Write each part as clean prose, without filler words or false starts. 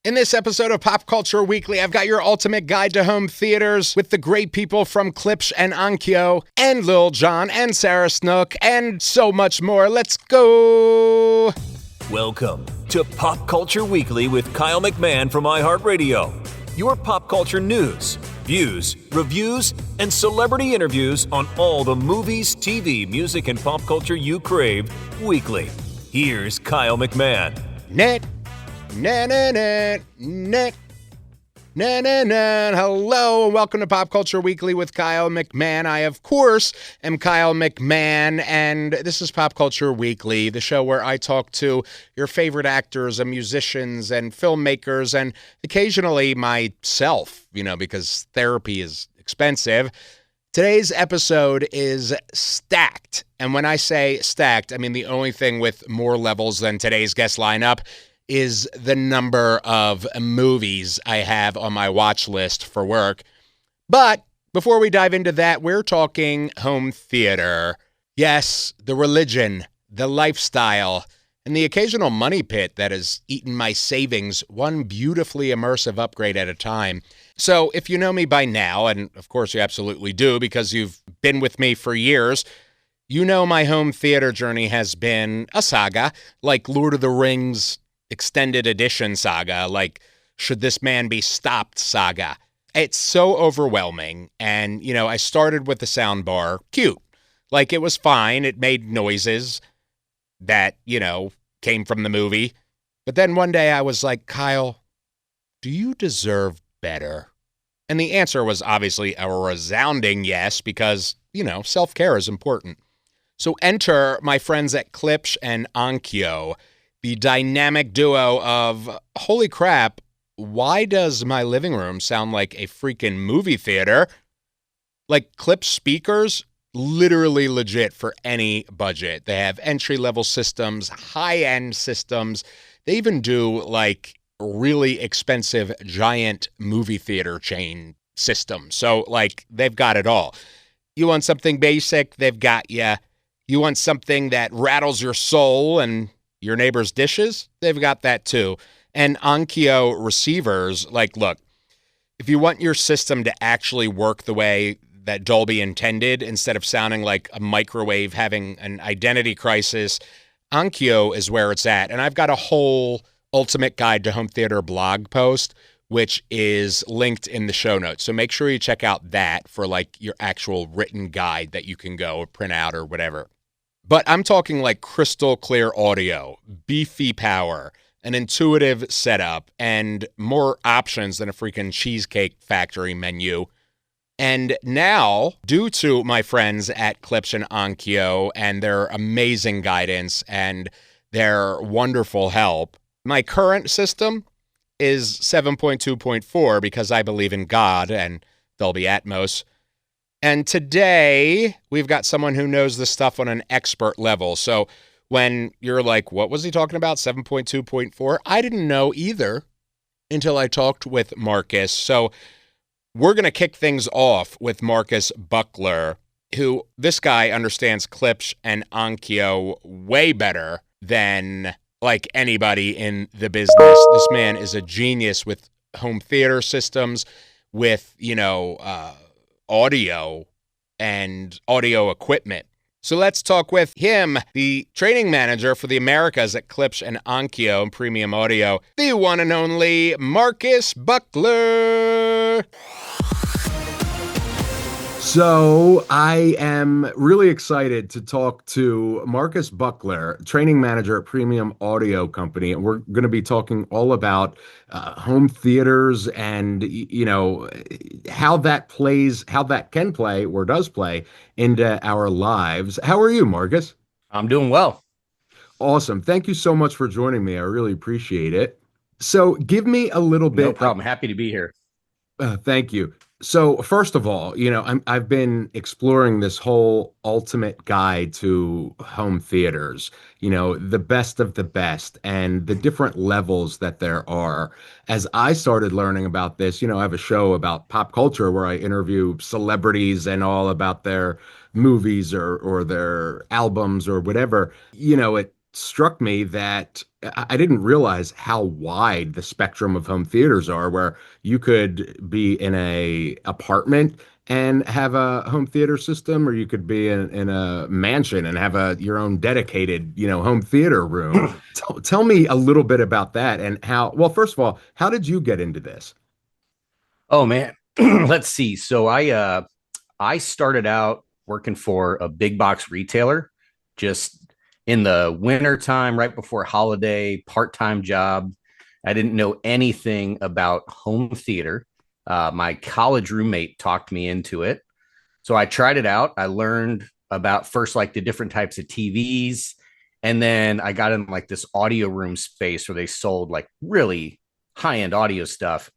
In this episode of Pop Culture Weekly, I've got your ultimate guide to home theaters with the great people from Klipsch and Onkyo, and Lil Jon and Sarah Snook, and so much more. Let's go! Welcome to Pop Culture Weekly with Kyle McMahon from iHeartRadio. Your pop culture news, views, reviews, and celebrity interviews on all the movies, TV, music, and pop culture you crave weekly. Here's Kyle McMahon. Net. Hello and welcome to Pop Culture Weekly with Kyle McMahon. I, of course, am Kyle McMahon, and this is Pop Culture Weekly, the show where I talk to your favorite actors and musicians and filmmakers and occasionally myself, because therapy is expensive. Today's episode is stacked, and when I say stacked, I mean the only thing with more levels than today's guest lineup is the number of movies I have on my watch list for work. But before we dive into that, we're talking home theater. Yes, the religion, the lifestyle, and the occasional money pit that has eaten my savings one beautifully immersive upgrade at a time. So if you know me by now, and of course you absolutely do because you've been with me for years, you know my home theater journey has been a saga, like Lord of the Rings extended edition saga, like Should This Man Be Stopped saga. It's so overwhelming, and, I started with the sound bar, cute. Like, it was fine, it made noises that, came from the movie. But then one day I was like, Kyle, do you deserve better? And the answer was obviously a resounding yes, because, self-care is important. So enter my friends at Klipsch and Onkyo, the dynamic duo of, holy crap, why does my living room sound like a freaking movie theater? Like Klipsch speakers, literally legit for any budget. They have entry-level systems, high-end systems. They even do like really expensive giant movie theater chain systems. So like they've got it all. You want something basic, they've got you. You want something that rattles your soul and your neighbor's dishes, they've got that too. And Onkyo receivers, look, if you want your system to actually work the way that Dolby intended, instead of sounding like a microwave having an identity crisis, Onkyo is where it's at. And I've got a whole ultimate guide to home theater blog post, which is linked in the show notes. So make sure you check out that for your actual written guide that you can go print out or whatever. But I'm talking like crystal clear audio, beefy power, an intuitive setup, and more options than a freaking Cheesecake Factory menu. And now, due to my friends at Klipsch and Onkyo and their amazing guidance and their wonderful help, my current system is 7.2.4 because I believe in God and Dolby Atmos. And today, we've got someone who knows this stuff on an expert level. So when you're like, what was he talking about, 7.2.4? I didn't know either until I talked with Marcus. So we're going to kick things off with Marcus Buckler, who this guy understands Klipsch and Onkyo way better than anybody in the business. This man is a genius with home theater systems, with, audio and audio equipment. So let's talk with him, the training manager for the Americas at Klipsch and Onkyo and Premium Audio, the one and only Marcus Buckler. So I am really excited to talk to Marcus Buckler, training manager at Premium Audio Company, and we're going to be talking all about home theaters and how that can play or does play into our lives. How are you, Marcus? I'm doing well. Awesome. Thank you so much for joining me. I really appreciate it. So give me a little bit. No problem. Happy to be here. Thank you. So first of all, I've been exploring this whole ultimate guide to home theaters, the best of the best and the different levels that there are. As I started learning about this, I have a show about pop culture where I interview celebrities and all about their movies or their albums or whatever. It struck me that I didn't realize how wide the spectrum of home theaters are, where you could be in a apartment and have a home theater system, or you could be in a mansion and have your own dedicated, home theater room. Tell me a little bit about that and how, well, first of all, how did you get into this? Oh man, let's see. So I started out working for a big box retailer, just in the winter time, right before holiday, part-time job. I didn't know anything about home theater. My college roommate talked me into it. So I tried it out. I learned about first like the different types of TVs. And then I got in like this audio room space where they sold like really high end audio stuff.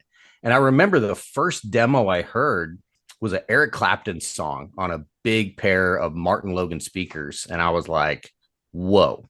And I remember the first demo I heard was an Eric Clapton song on a big pair of Martin Logan speakers. And I was like, whoa,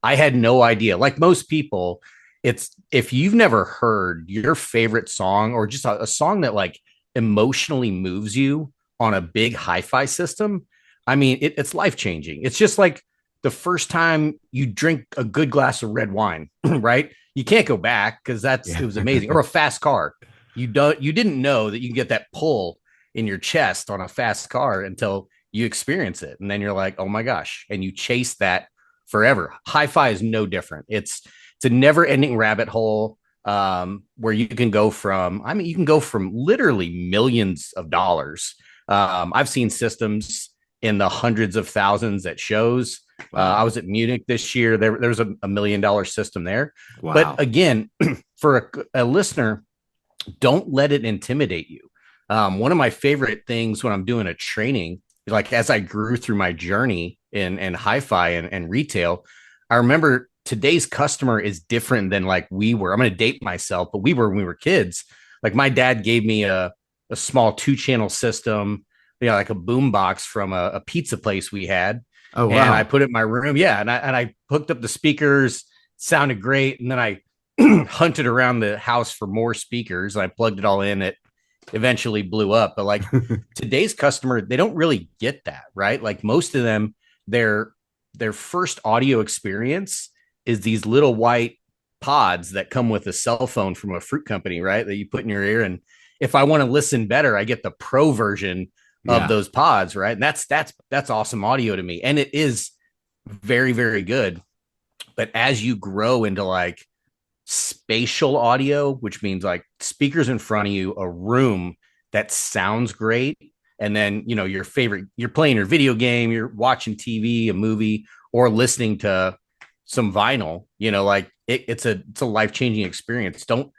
I had no idea. Like most people, it's if you've never heard your favorite song or just a song that like emotionally moves you on a big hi-fi system, I mean, it's life-changing. It's just like the first time you drink a good glass of red wine, right? You can't go back because it was amazing. Or a fast car. You didn't know that you can get that pull in your chest on a fast car until you experience it. And then you're like, oh my gosh. And you chase that forever. Hi-fi is no different. It's a never-ending rabbit hole where you can go from, I mean, you can go from literally millions of dollars. I've seen systems in the hundreds of thousands at shows. I was at Munich this year. There's a $1 million system there. Wow. But again, for a listener, don't let it intimidate you. One of my favorite things when I'm doing a training, like as I grew through my journey in hi-fi and retail, I remember today's customer is different than like we were. I'm going to date myself, but we were when we were kids. Like my dad gave me a small 2-channel system, like a boom box from a pizza place we had. Oh, wow. And I put it in my room. Yeah. And I hooked up the speakers, sounded great. And then I hunted around the house for more speakers. And I plugged it all in. It eventually blew up. But like today's customer, they don't really get that, right? Like most of them, their first audio experience is these little white pods that come with a cell phone from a fruit company, right? That you put in your ear. And if I want to listen better, I get the pro version of those pods, right? And that's awesome audio to me. And it is very, very good. But as you grow into like spatial audio, which means like speakers in front of you, a room that sounds great, and then your favorite, you're playing your video game, you're watching TV, a movie, or listening to some vinyl, like it's a life-changing experience. Don't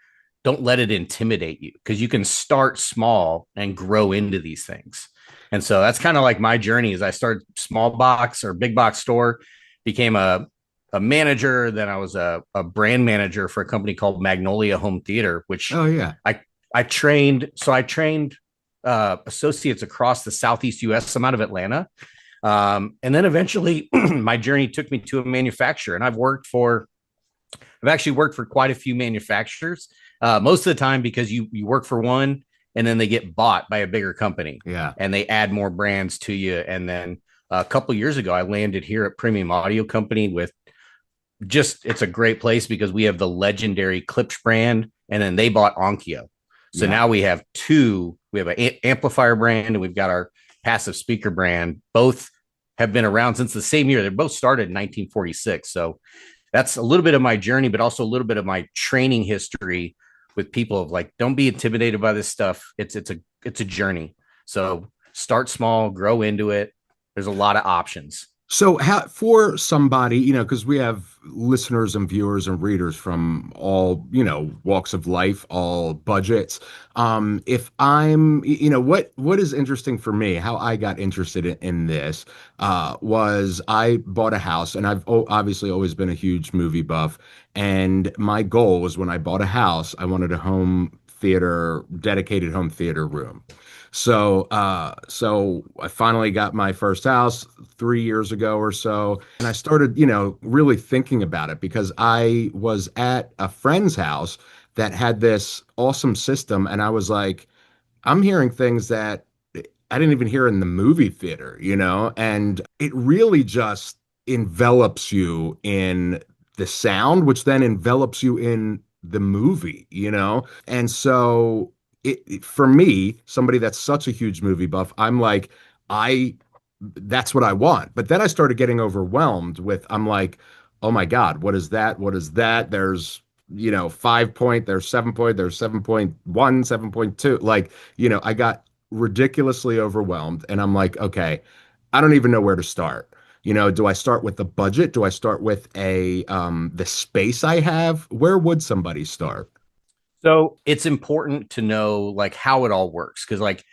let it intimidate you, because you can start small and grow into these things. And so that's kind of like my journey. Is I started small box or big box store, became a manager. Then I was a brand manager for a company called Magnolia Home Theater, which I trained. So I trained associates across the Southeast US. I'm out of Atlanta. And then eventually my journey took me to a manufacturer, and I've actually worked for quite a few manufacturers. Most of the time because you work for one and then they get bought by a bigger company. Yeah. And they add more brands to you. And then a couple of years ago, I landed here at Premium Audio Company with it's a great place because we have the legendary Klipsch brand, and then they bought Onkyo. So now we have an amplifier brand, and we've got our passive speaker brand. Both have been around since the same year. They both started in 1946. So that's a little bit of my journey, but also a little bit of my training history with people of like, don't be intimidated by this stuff. It's a journey. So start small, grow into it. There's a lot of options. So for somebody, because we have listeners and viewers and readers from all, walks of life, all budgets. If I'm, what is interesting for me, how I got interested in this, was I bought a house, and I've obviously always been a huge movie buff. And my goal was, when I bought a house, I wanted a dedicated home theater room. So I finally got my first house 3 years ago or so. And I started, really thinking about it, because I was at a friend's house that had this awesome system. And I was like, I'm hearing things that I didn't even hear in the movie theater, and it really just envelops you in the sound, which then envelops you in the movie, you know? And so for me, somebody that's such a huge movie buff, I'm like, I that's what I want. But then I started getting overwhelmed with, I'm like, oh my God, what is that? What is that? There's, 5 point, there's 7 point, there's 7.1, 7.2. Like, I got ridiculously overwhelmed. And I'm like, okay, I don't even know where to start. Do I start with the budget? Do I start with the space I have? Where would somebody start? So it's important to know like how it all works because like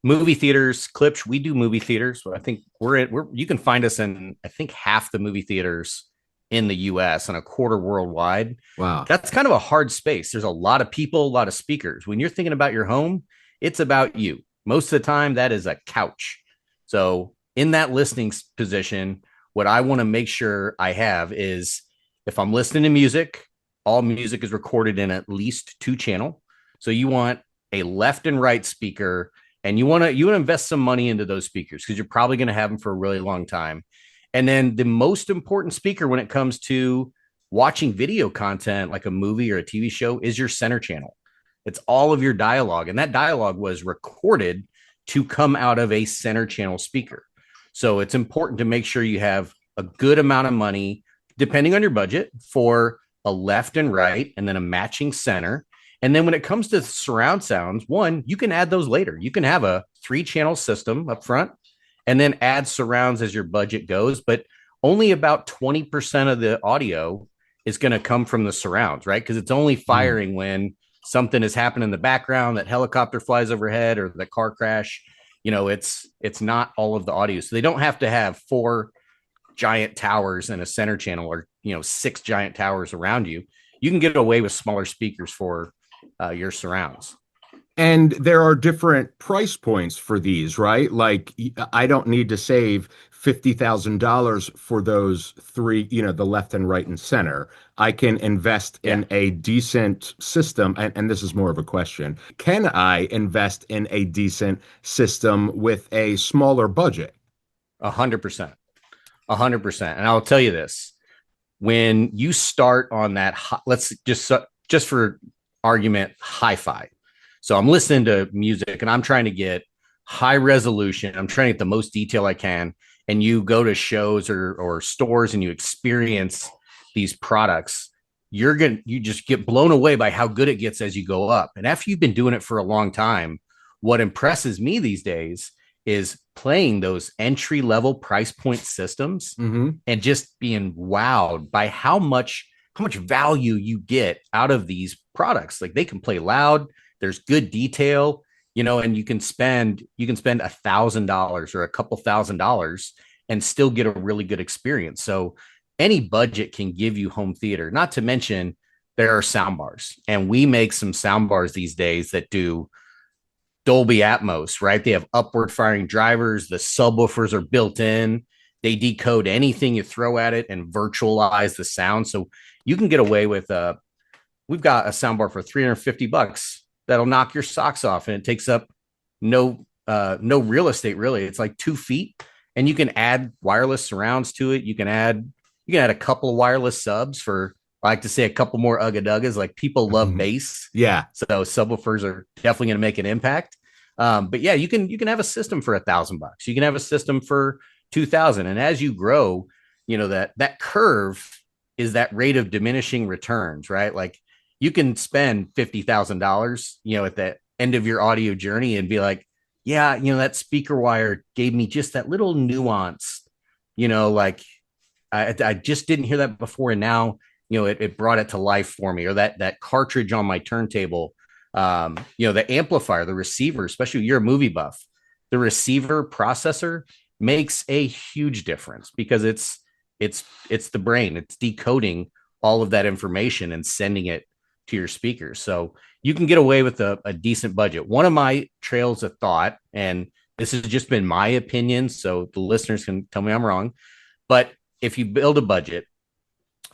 movie theaters, Klipsch, we do movie theaters. So I think you can find us in I think half the movie theaters in the US and a quarter worldwide. Wow. That's kind of a hard space. There's a lot of people, a lot of speakers. When you're thinking about your home, it's about you. Most of the time, that is a couch. So in that listening position, what I want to make sure I have is if I'm listening to music, all music is recorded in at least 2 channel. So you want a left and right speaker, and you want to invest some money into those speakers because you're probably going to have them for a really long time. And then the most important speaker when it comes to watching video content like a movie or a TV show is your center channel. It's all of your dialogue, and that dialogue was recorded to come out of a center channel speaker. So it's important to make sure you have a good amount of money, depending on your budget, for a left and right, and then a matching center. And then when it comes to surround sounds, one, you can add those later. You can have a 3-channel system up front and then add surrounds as your budget goes. But only about 20% of the audio is going to come from the surrounds, right? Because it's only firing when something is happening in the background, that helicopter flies overhead or the car crash. It's not all of the audio. So they don't have to have 4 giant towers in a center channel or 6 giant towers around you. You can get away with smaller speakers for your surrounds. And there are different price points for these, right? Like I don't need to save $50,000 for those 3, the left and right and center. I can invest in a decent system. And this is more of a question. Can I invest in a decent system with a smaller budget? 100%. 100%. And I'll tell you this, when you start on that, let's just for argument, hi-fi. So I'm listening to music and I'm trying to get high resolution. I'm trying to get the most detail I can. And you go to shows or stores and you experience these products, you just get blown away by how good it gets as you go up. And after you've been doing it for a long time, what impresses me these days is playing those entry level price point systems and just being wowed by how much value you get out of these products. Like they can play loud, there's good detail, and you can spend $1,000 or a couple $1,000 and still get a really good experience. So any budget can give you home theater, not to mention there are sound bars, and we make some sound bars these days that do Dolby Atmos, right? They have upward firing drivers. The subwoofers are built in. They decode anything you throw at it and virtualize the sound. So you can get away with we've got a soundbar for $350 that'll knock your socks off, and it takes up no real estate really. It's like 2 feet, and you can add wireless surrounds to it. You can add a couple of wireless subs for, I like to say, a couple more ugga-duggas. Like people love bass. Yeah. So subwoofers are definitely going to make an impact. But yeah, you can have a system for $1,000. You can have a system for 2,000. And as you grow, that curve is that rate of diminishing returns, right? Like you can spend $50,000, at the end of your audio journey and be like, yeah, that speaker wire gave me just that little nuance, like I just didn't hear that before. And now, it brought it to life for me. Or that cartridge on my turntable, the amplifier, the receiver, especially you're a movie buff, the receiver processor makes a huge difference because it's the brain. It's decoding all of that information and sending it to your speakers. So you can get away with a decent budget. One of my trails of thought, and this has just been my opinion, so the listeners can tell me I'm wrong, but if you build a budget,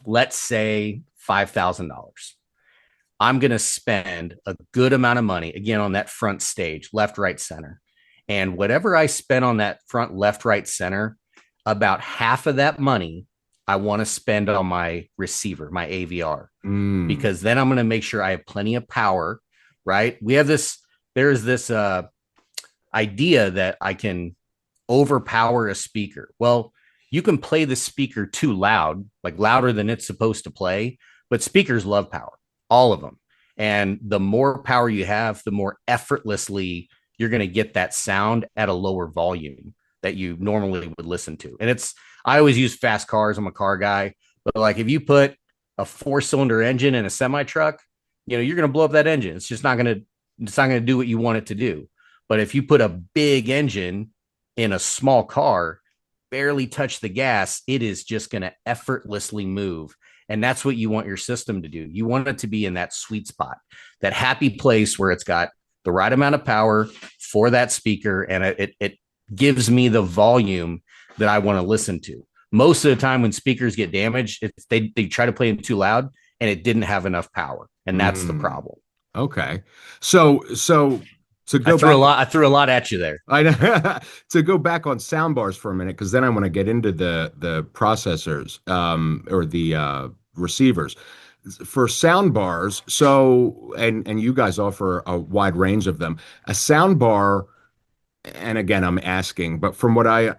let's say $5,000, I'm going to spend a good amount of money, again, on that front stage, left, right, center. And whatever I spend on that front, left, right, center, about half of that money I want to spend on my receiver, my AVR, because then I'm going to make sure I have plenty of power, right? There's this idea that I can overpower a speaker. Well, you can play the speaker too loud, like louder than it's supposed to play, but speakers love power, all of them. And the more power you have, the more effortlessly you're going to get that sound at a lower volume that you normally would listen to. And I always use fast cars. I'm a car guy, but like if you put a 4-cylinder engine in a semi truck, you're going to blow up that engine. It's not going to do what you want it to do. But if you put a big engine in a small car, barely touch the gas, it is just going to effortlessly move. And that's what you want your system to do. You want it to be in that sweet spot, that happy place where it's got the right amount of power for that speaker. And it gives me the volume that I want to listen to. Most of the time when speakers get damaged, they try to play them too loud and it didn't have enough power. And that's the problem. Okay. So to go I threw a lot at you there. I know. To go back on sound bars for a minute, because then I want to get into the processors or the receivers for sound bars. So and you guys offer a wide range of them. A sound bar, and again I'm asking, but from what I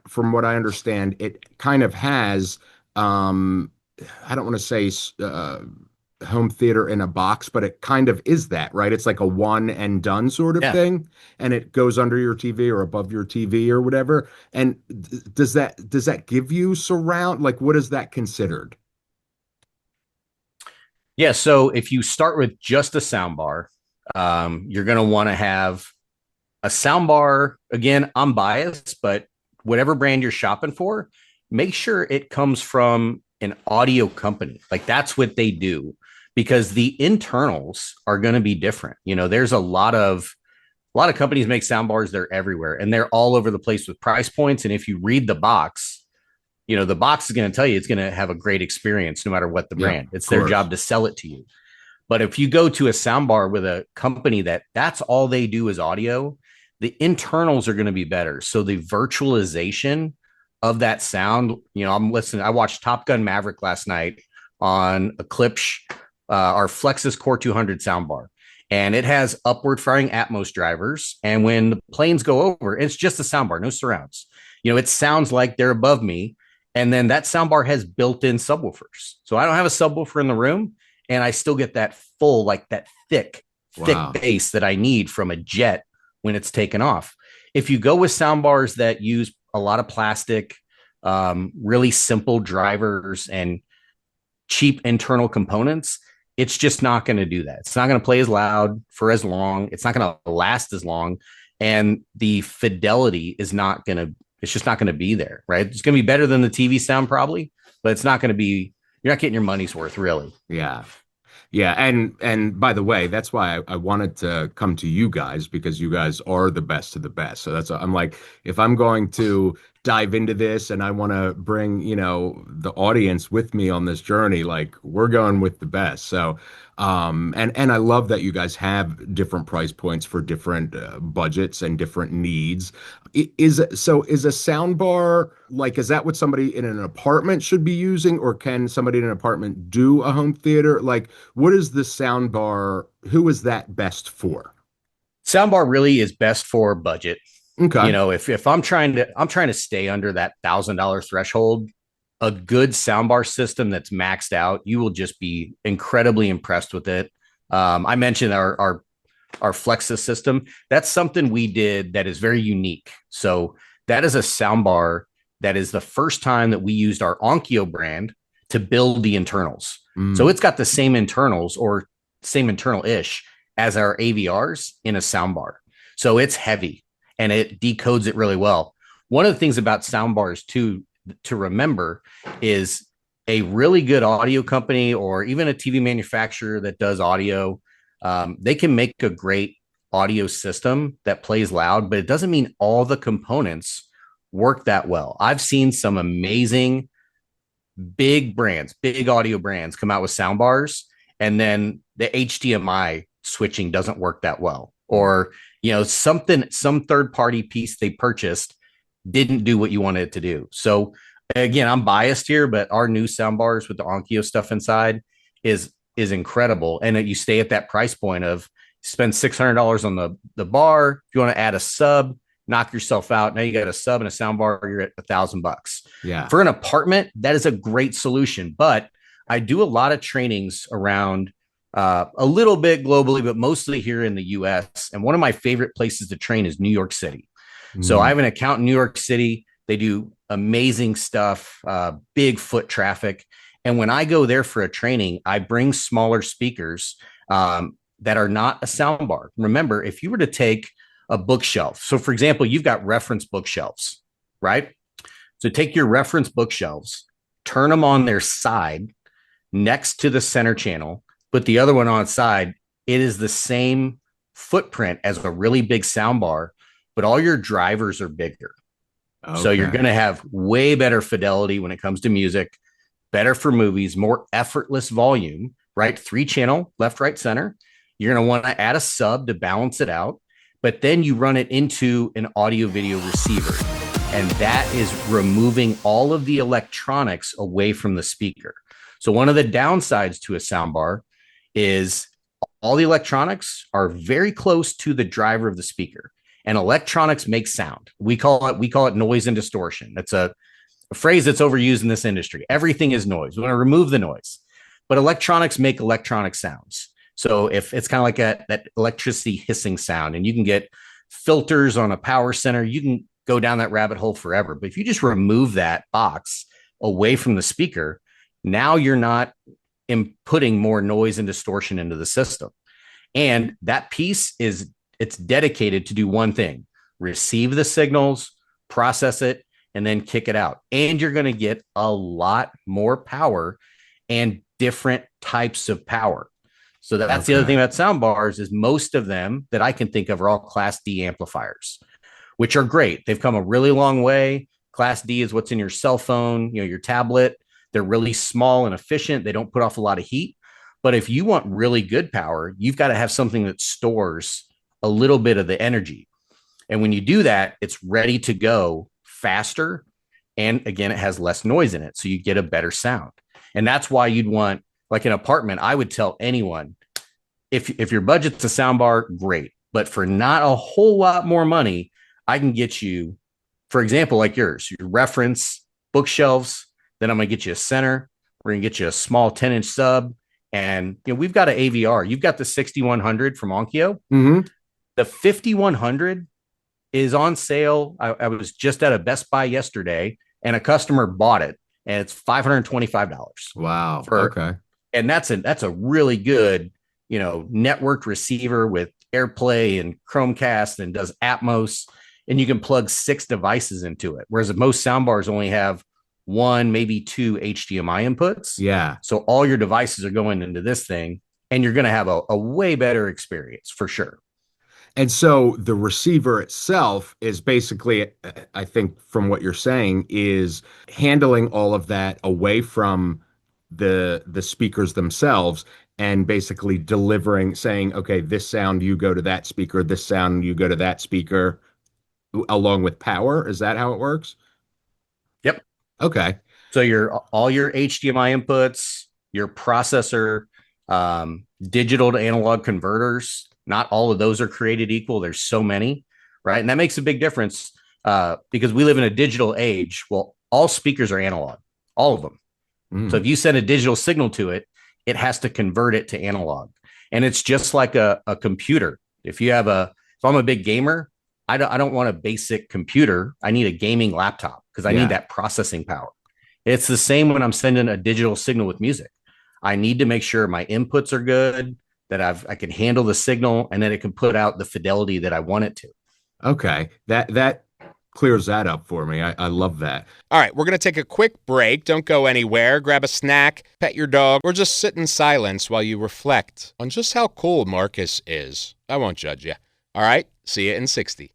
understand, it kind of has I don't want to say home theater in a box, but it kind of is that, right? It's like a one and done sort of thing, and it goes under your TV or above your TV or whatever. And does that give you surround? Like, what is that considered? Yeah, so if you start with just a sound bar, you're going to want to have a sound bar. Again, I'm biased, but whatever brand you're shopping for, make sure it comes from an audio company. Like that's what they do, because the internals are going to be different. There's a lot of companies make sound bars. They're everywhere and they're all over the place with price points. And if you read the box, the box is going to tell you it's going to have a great experience no matter what the brand. It's their job to sell it to you. But if you go to a sound bar with a company that's all they do is audio, the internals are going to be better. So the virtualization of that sound, I'm listening. I watched Top Gun Maverick last night on a Klipsch, our Flexus Core 200 soundbar, and it has upward firing Atmos drivers. And when the planes go over, it's just a soundbar, no surrounds. It sounds like they're above me. And then that soundbar has built-in subwoofers. So I don't have a subwoofer in the room, and I still get that full, like that thick bass that I need from a jet when it's taken off. If you go with soundbars that use a lot of plastic, really simple drivers and cheap internal components, it's just not going to do that. It's not going to play as loud for as long. It's not going to last as long. And the fidelity is it's just not going to be there, right? It's going to be better than the TV sound probably, but it's not going to be, you're not getting your money's worth really. Yeah. Yeah. And by the way, that's why I wanted to come to you guys, because you guys are the best of the best. So I'm like, if I'm going to dive into this and I want to bring, the audience with me on this journey, like we're going with the best. So, and I love that you guys have different price points for different budgets and different needs. Is a sound bar, like, is that what somebody in an apartment should be using, or can somebody in an apartment do a home theater? Like, what is the sound bar? Who is that best for? Soundbar really is best for budget. Okay. If I'm trying to stay under that $1,000 threshold, a good soundbar system that's maxed out, you will just be incredibly impressed with it. I mentioned our Flexus system. That's something we did that is very unique. So that is a soundbar that is the first time that we used our Onkyo brand to build the internals. So it's got the same internals or same internal-ish as our AVRs in a soundbar. So it's heavy and it decodes it really well. One of the things about soundbars too, to remember, is a really good audio company or even a TV manufacturer that does audio. They can make a great audio system that plays loud, but it doesn't mean all the components work that well. I've seen some amazing big brands, big audio brands come out with soundbars, and then the HDMI switching doesn't work that well. Or, some third party piece they purchased didn't do what you wanted it to do. So Again, I'm biased here, but our new sound bars with the Onkyo stuff inside is incredible. And you stay at that price point of spend $600 on the bar. If you want to add a sub, knock yourself out. Now you got a sub and a sound bar, you're at $1,000. Yeah. For an apartment, that is a great solution. But I do a lot of trainings around a little bit globally, but mostly here in the US. And one of my favorite places to train is New York City. So I have an account in New York City. They do amazing stuff, big foot traffic. And when I go there for a training, I bring smaller speakers that are not a soundbar. Remember, if you were to take a bookshelf, so for example, you've got reference bookshelves, right? So take your reference bookshelves, turn them on their side next to the center channel, put the other one on its side. It is the same footprint as a really big soundbar, but all your drivers are bigger. Okay. So you're going to have way better fidelity when it comes to music, better for movies, more effortless volume, right? 3-channel, left, right, center. You're going to want to add a sub to balance it out, but then you run it into an audio video receiver. And that is removing all of the electronics away from the speaker. So one of the downsides to a soundbar is all the electronics are very close to the driver of the speaker. And electronics make sound. We call it noise and distortion. That's a phrase that's overused in this industry. Everything is noise. We want to remove the noise, but electronics make electronic sounds. So if it's kind of like that electricity hissing sound, and you can get filters on a power center, you can go down that rabbit hole forever. But if you just remove that box away from the speaker, now you're not inputting more noise and distortion into the system. And that piece it's dedicated to do one thing: receive the signals, process it, and then kick it out. And you're going to get a lot more power and different types of power. So that's the other thing about sound bars is most of them that I can think of are all Class D amplifiers, which are great. They've come a really long way. Class D is what's in your cell phone, your tablet. They're really small and efficient. They don't put off a lot of heat. But if you want really good power, you've got to have something that stores a little bit of the energy. And when you do that, it's ready to go faster. And again, it has less noise in it. So you get a better sound. And that's why you'd want, like an apartment, I would tell anyone, if your budget's a soundbar, great. But for not a whole lot more money, I can get you, for example, like yours, your reference bookshelves. Then I'm going to get you a center. We're going to get you a small 10-inch sub. And we've got an AVR. You've got the 6100 from Onkyo. Mm-hmm. The 5100 is on sale. I was just at a Best Buy yesterday, and a customer bought it, and it's $525. Wow. Okay. And that's a really good, networked receiver with AirPlay and Chromecast, and does Atmos, and you can plug 6 devices into it. Whereas most soundbars only have 1, maybe 2 HDMI inputs. Yeah. So all your devices are going into this thing, and you're going to have a way better experience for sure. And so the receiver itself is basically, I think from what you're saying, is handling all of that away from the speakers themselves, and basically delivering, saying, okay, this sound, you go to that speaker, this sound, you go to that speaker, along with power. Is that how it works? Yep. Okay. So all your HDMI inputs, your processor, digital to analog converters, not all of those are created equal. There's so many, right? And that makes a big difference because we live in a digital age. Well, all speakers are analog, all of them. Mm. So if you send a digital signal to it, it has to convert it to analog. And it's just like a computer. If I'm a big gamer, I don't want a basic computer. I need a gaming laptop because I need that processing power. It's the same when I'm sending a digital signal with music. I need to make sure my inputs are good, that I can handle the signal, and then it can put out the fidelity that I want it to. Okay. That clears that up for me. I love that. All right, we're going to take a quick break. Don't go anywhere. Grab a snack, pet your dog, or just sit in silence while you reflect on just how cool Marcus is. I won't judge you. All right, see you in 60.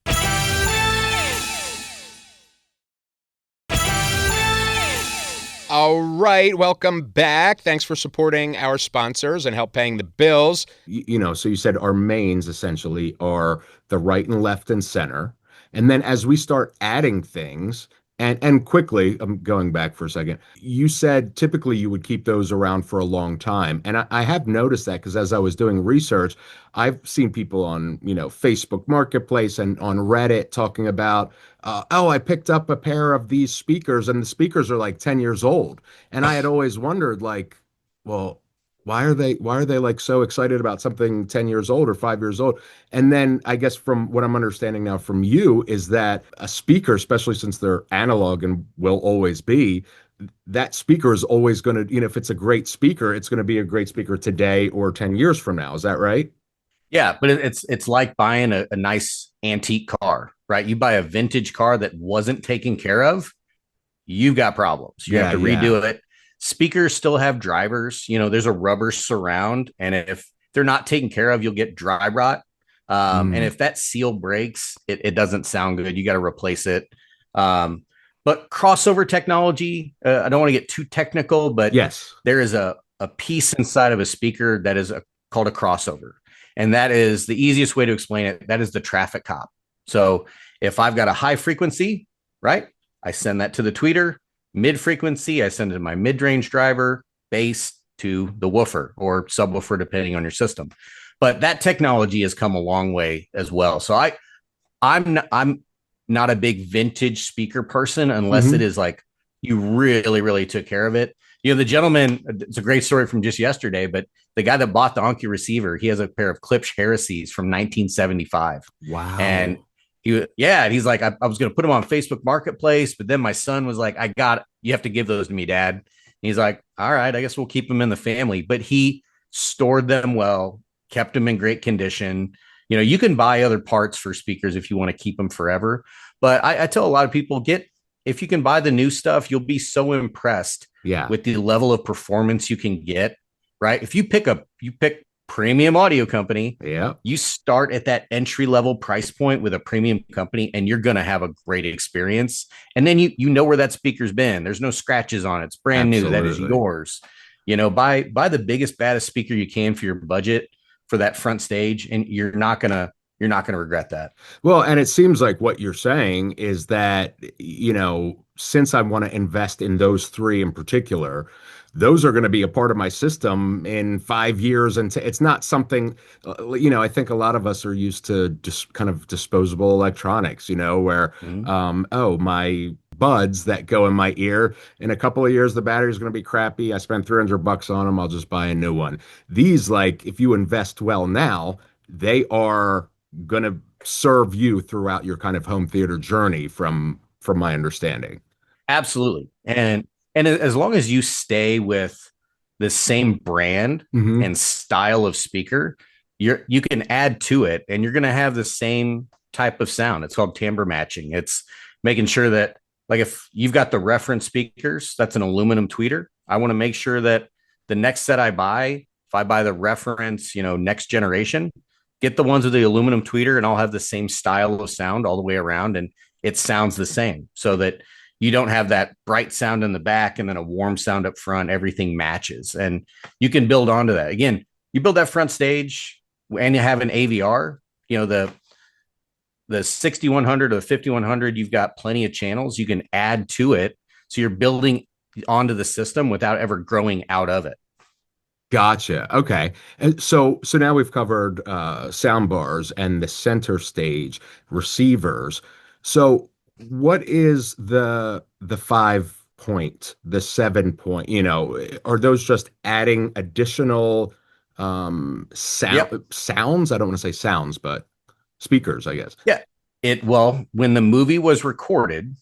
All right, welcome back. Thanks for supporting our sponsors and help paying the bills. So you said our mains essentially are the right and left and center. And then as we start adding things, And quickly, I'm going back for a second. You said typically you would keep those around for a long time. And I have noticed that because as I was doing research, I've seen people on, Facebook Marketplace and on Reddit talking about, oh, I picked up a pair of these speakers and the speakers are like 10 years old. And I had always wondered, like, well, why are they like so excited about something 10 years old or 5 years old? And then I guess from what I'm understanding now from you is that a speaker, especially since they're analog and will always be, that speaker is always going to, if it's a great speaker, it's going to be a great speaker today or 10 years from now. Is that right? Yeah, but it's like buying a nice antique car, right? You buy a vintage car that wasn't taken care of, you've got problems. You have to redo it. Speakers still have drivers. There's a rubber surround, and if they're not taken care of, you'll get dry rot. And if that seal breaks, it doesn't sound good. You got to replace it. But crossover technology, I don't want to get too technical, but yes, there is a piece inside of a speaker that is called a crossover. And that is the easiest way to explain it. That is the traffic cop. So if I've got a high frequency, right, I send that to the tweeter. Mid frequency, I send it to my mid range driver, bass to the woofer or subwoofer, depending on your system. But that technology has come a long way as well. So I'm not a big vintage speaker person unless it is like you really, really took care of it. The gentleman, it's a great story from just yesterday, but the guy that bought the Onkyo receiver, he has a pair of Klipsch Heresies from 1975. Wow. And he's like, I was going to put them on Facebook Marketplace, but then my son was like, you have to give those to me, Dad. And he's like, all right, I guess we'll keep them in the family. But he stored them well, kept them in great condition. You can buy other parts for speakers if you want to keep them forever. But I tell a lot of people, if you can buy the new stuff, you'll be so impressed with the level of performance you can get, right? If you pick premium audio company, you start at that entry level price point with a premium company and you're going to have a great experience. And then you know where that speaker's been. There's no scratches on it. It's brand new. That is yours. Buy the biggest, baddest speaker you can for your budget for that front stage, and you're not going to regret that. Well, and it seems like what you're saying is that, since I want to invest in those three in particular, those are going to be a part of my system in 5 years. And it's not something, I think a lot of us are used to just kind of disposable electronics, where, my buds that go in my ear, in a couple of years, the battery's going to be crappy. I spent $300 on them. I'll just buy a new one. These, like, if you invest well now, they are going to serve you throughout your kind of home theater journey from my understanding. Absolutely. And as long as you stay with the same brand and style of speaker, you can add to it and you're going to have the same type of sound. It's called timbre matching. It's making sure that, like, if you've got the reference speakers, that's an aluminum tweeter. I want to make sure that the next set I buy, if I buy the reference, next generation, get the ones with the aluminum tweeter and I'll have the same style of sound all the way around and it sounds the same, so that you don't have that bright sound in the back and then a warm sound up front. Everything matches and you can build onto that. Again, you build that front stage and you have an AVR, the 6100 or the 5100, you've got plenty of channels you can add to it. So you're building onto the system without ever growing out of it. Gotcha. Okay. And so now we've covered sound bars and the center stage receivers. So what is the 5 point, the 7 point, are those just adding additional sounds? I don't want to say sounds, but speakers, I guess. Yeah. When the movie was recorded,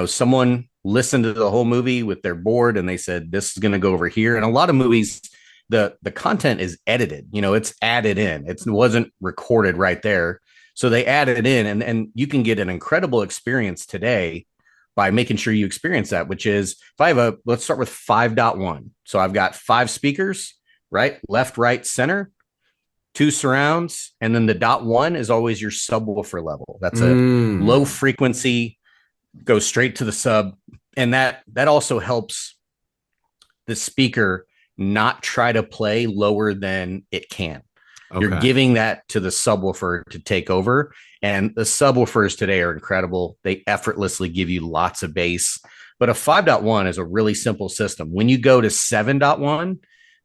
someone listened to the whole movie with their board and they said, this is going to go over here. And a lot of movies, the content is edited, it's added in. It wasn't recorded right there. So they added it in and you can get an incredible experience today by making sure you experience that, which is if let's start with 5.1. So I've got 5 speakers, right? Left, right, center, 2 surrounds. And then the .1 is always your subwoofer level. That's a low frequency, goes straight to the sub. And that also helps the speaker not try to play lower than it can. You're Okay. giving that to the subwoofer to take over. And the subwoofers today are incredible. They effortlessly give you lots of bass. But a 5.1 is a really simple system. When you go to 7.1,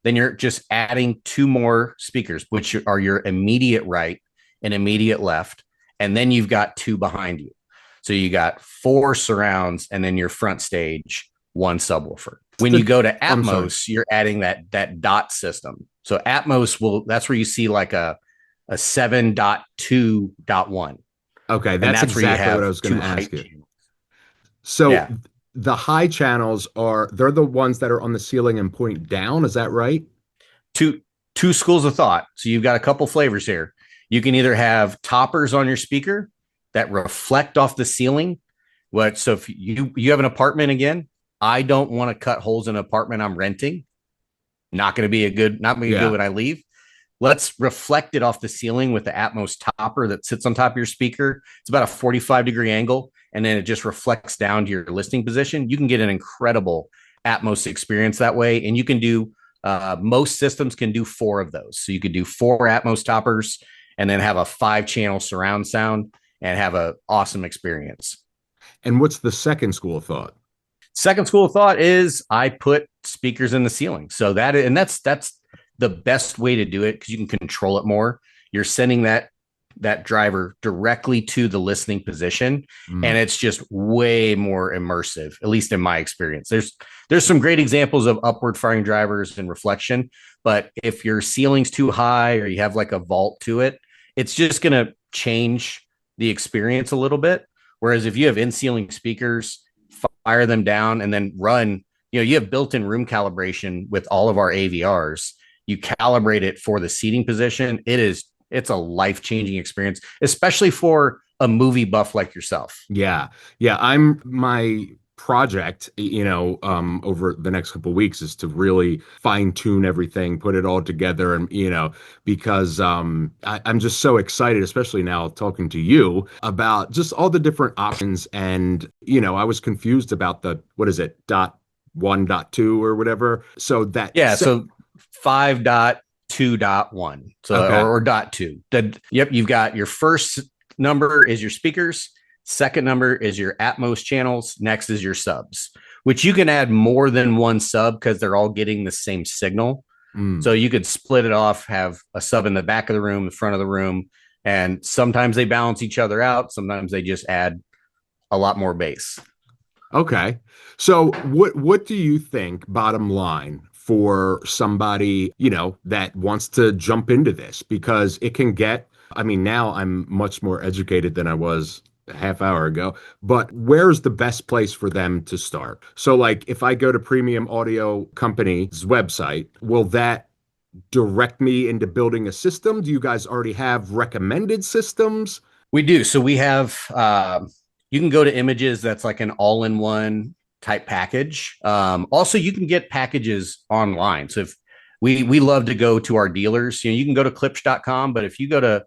then you're just adding two more speakers, which are your immediate right and immediate left. And then you've got two behind you. So you got four surrounds and then your front stage, one subwoofer. When you go to Atmos, you're adding that dot system. So Atmos that's where you see like a 7.2.1. Okay, that's exactly what I was going to ask you. Channels. So the high channels they're the ones that are on the ceiling and point down. Is that right? Two schools of thought. So you've got a couple flavors here. You can either have toppers on your speaker that reflect off the ceiling. So if you have an apartment again, I don't want to cut holes in an apartment I'm renting. Not going to be good when I leave. Let's reflect it off the ceiling with the Atmos topper that sits on top of your speaker. It's about a 45-degree angle, and then it just reflects down to your listening position. You can get an incredible Atmos experience that way, and you can do most systems can do 4 of those. So you could do 4 Atmos toppers and then have a 5-channel surround sound and have an awesome experience. And what's the second school of thought? Second school of thought is I put speakers in the ceiling. So that's the best way to do it because you can control it more. You're sending that driver directly to the listening position, and it's just way more immersive, at least in my experience. There's some great examples of upward firing drivers and reflection, but if your ceiling's too high or you have like a vault to it, it's just going to change the experience a little bit. Whereas if you have in-ceiling speakers, fire them down and then run, you have built-in room calibration with all of our AVRs. You calibrate it for the seating position. It's a life-changing experience, especially for a movie buff like yourself. Yeah. My project, over the next couple of weeks is to really fine tune everything, put it all together. And, because I'm just so excited, especially now talking to you about just all the different options. And, I was confused about what is it, .1.2 or whatever. So that. Yeah. So 5.2.1. So, okay. or .2. You've got your first number is your speakers. Second number is your Atmos channels. Next is your subs, which you can add more than one sub because they're all getting the same signal. So you could split it off, have a sub in the back of the room, the front of the room, and sometimes they balance each other out. Sometimes they just add a lot more bass. Okay. So what do you think, bottom line, for somebody, that wants to jump into this? Because it can now I'm much more educated than I was a half hour ago, but where's the best place for them to start? So like if I go to Premium Audio Company's website, will that direct me into building a system? Do you guys already have recommended systems? We do. So we have, you can go to Images. That's like an all-in-one type package. Also, you can get packages online. So if we love to go to our dealers, you can go to klipsch.com, but if you go to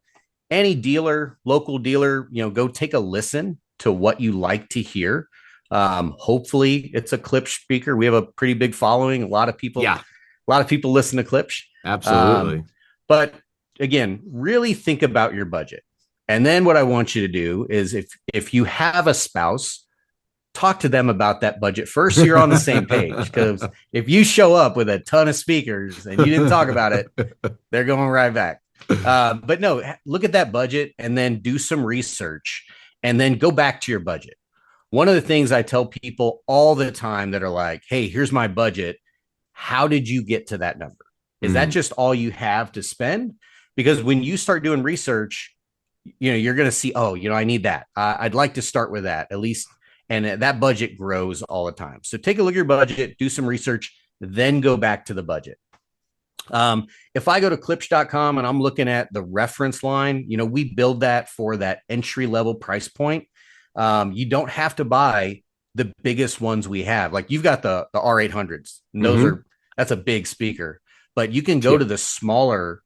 any dealer, local dealer, go take a listen to what you like to hear. Hopefully it's a Klipsch speaker. We have a pretty big following. A lot of people listen to Klipsch. Absolutely. But again, really think about your budget. And then what I want you to do is if you have a spouse, talk to them about that budget first so you're on the same page. Because if you show up with a ton of speakers and you didn't talk about it, they're going right back. But no, look at that budget and then do some research and then go back to your budget. One of the things I tell people all the time that are like, hey, here's my budget. How did you get to that number? Is that just all you have to spend? Because when you start doing research, you're going to see, I need that. I'd like to start with that at least. And that budget grows all the time. So take a look at your budget, do some research, then go back to the budget. If I go to klipsch.com and I'm looking at the reference line, we build that for that entry level price point. You don't have to buy the biggest ones we have. Like you've got the R800s. And that's a big speaker, but you can go to the smaller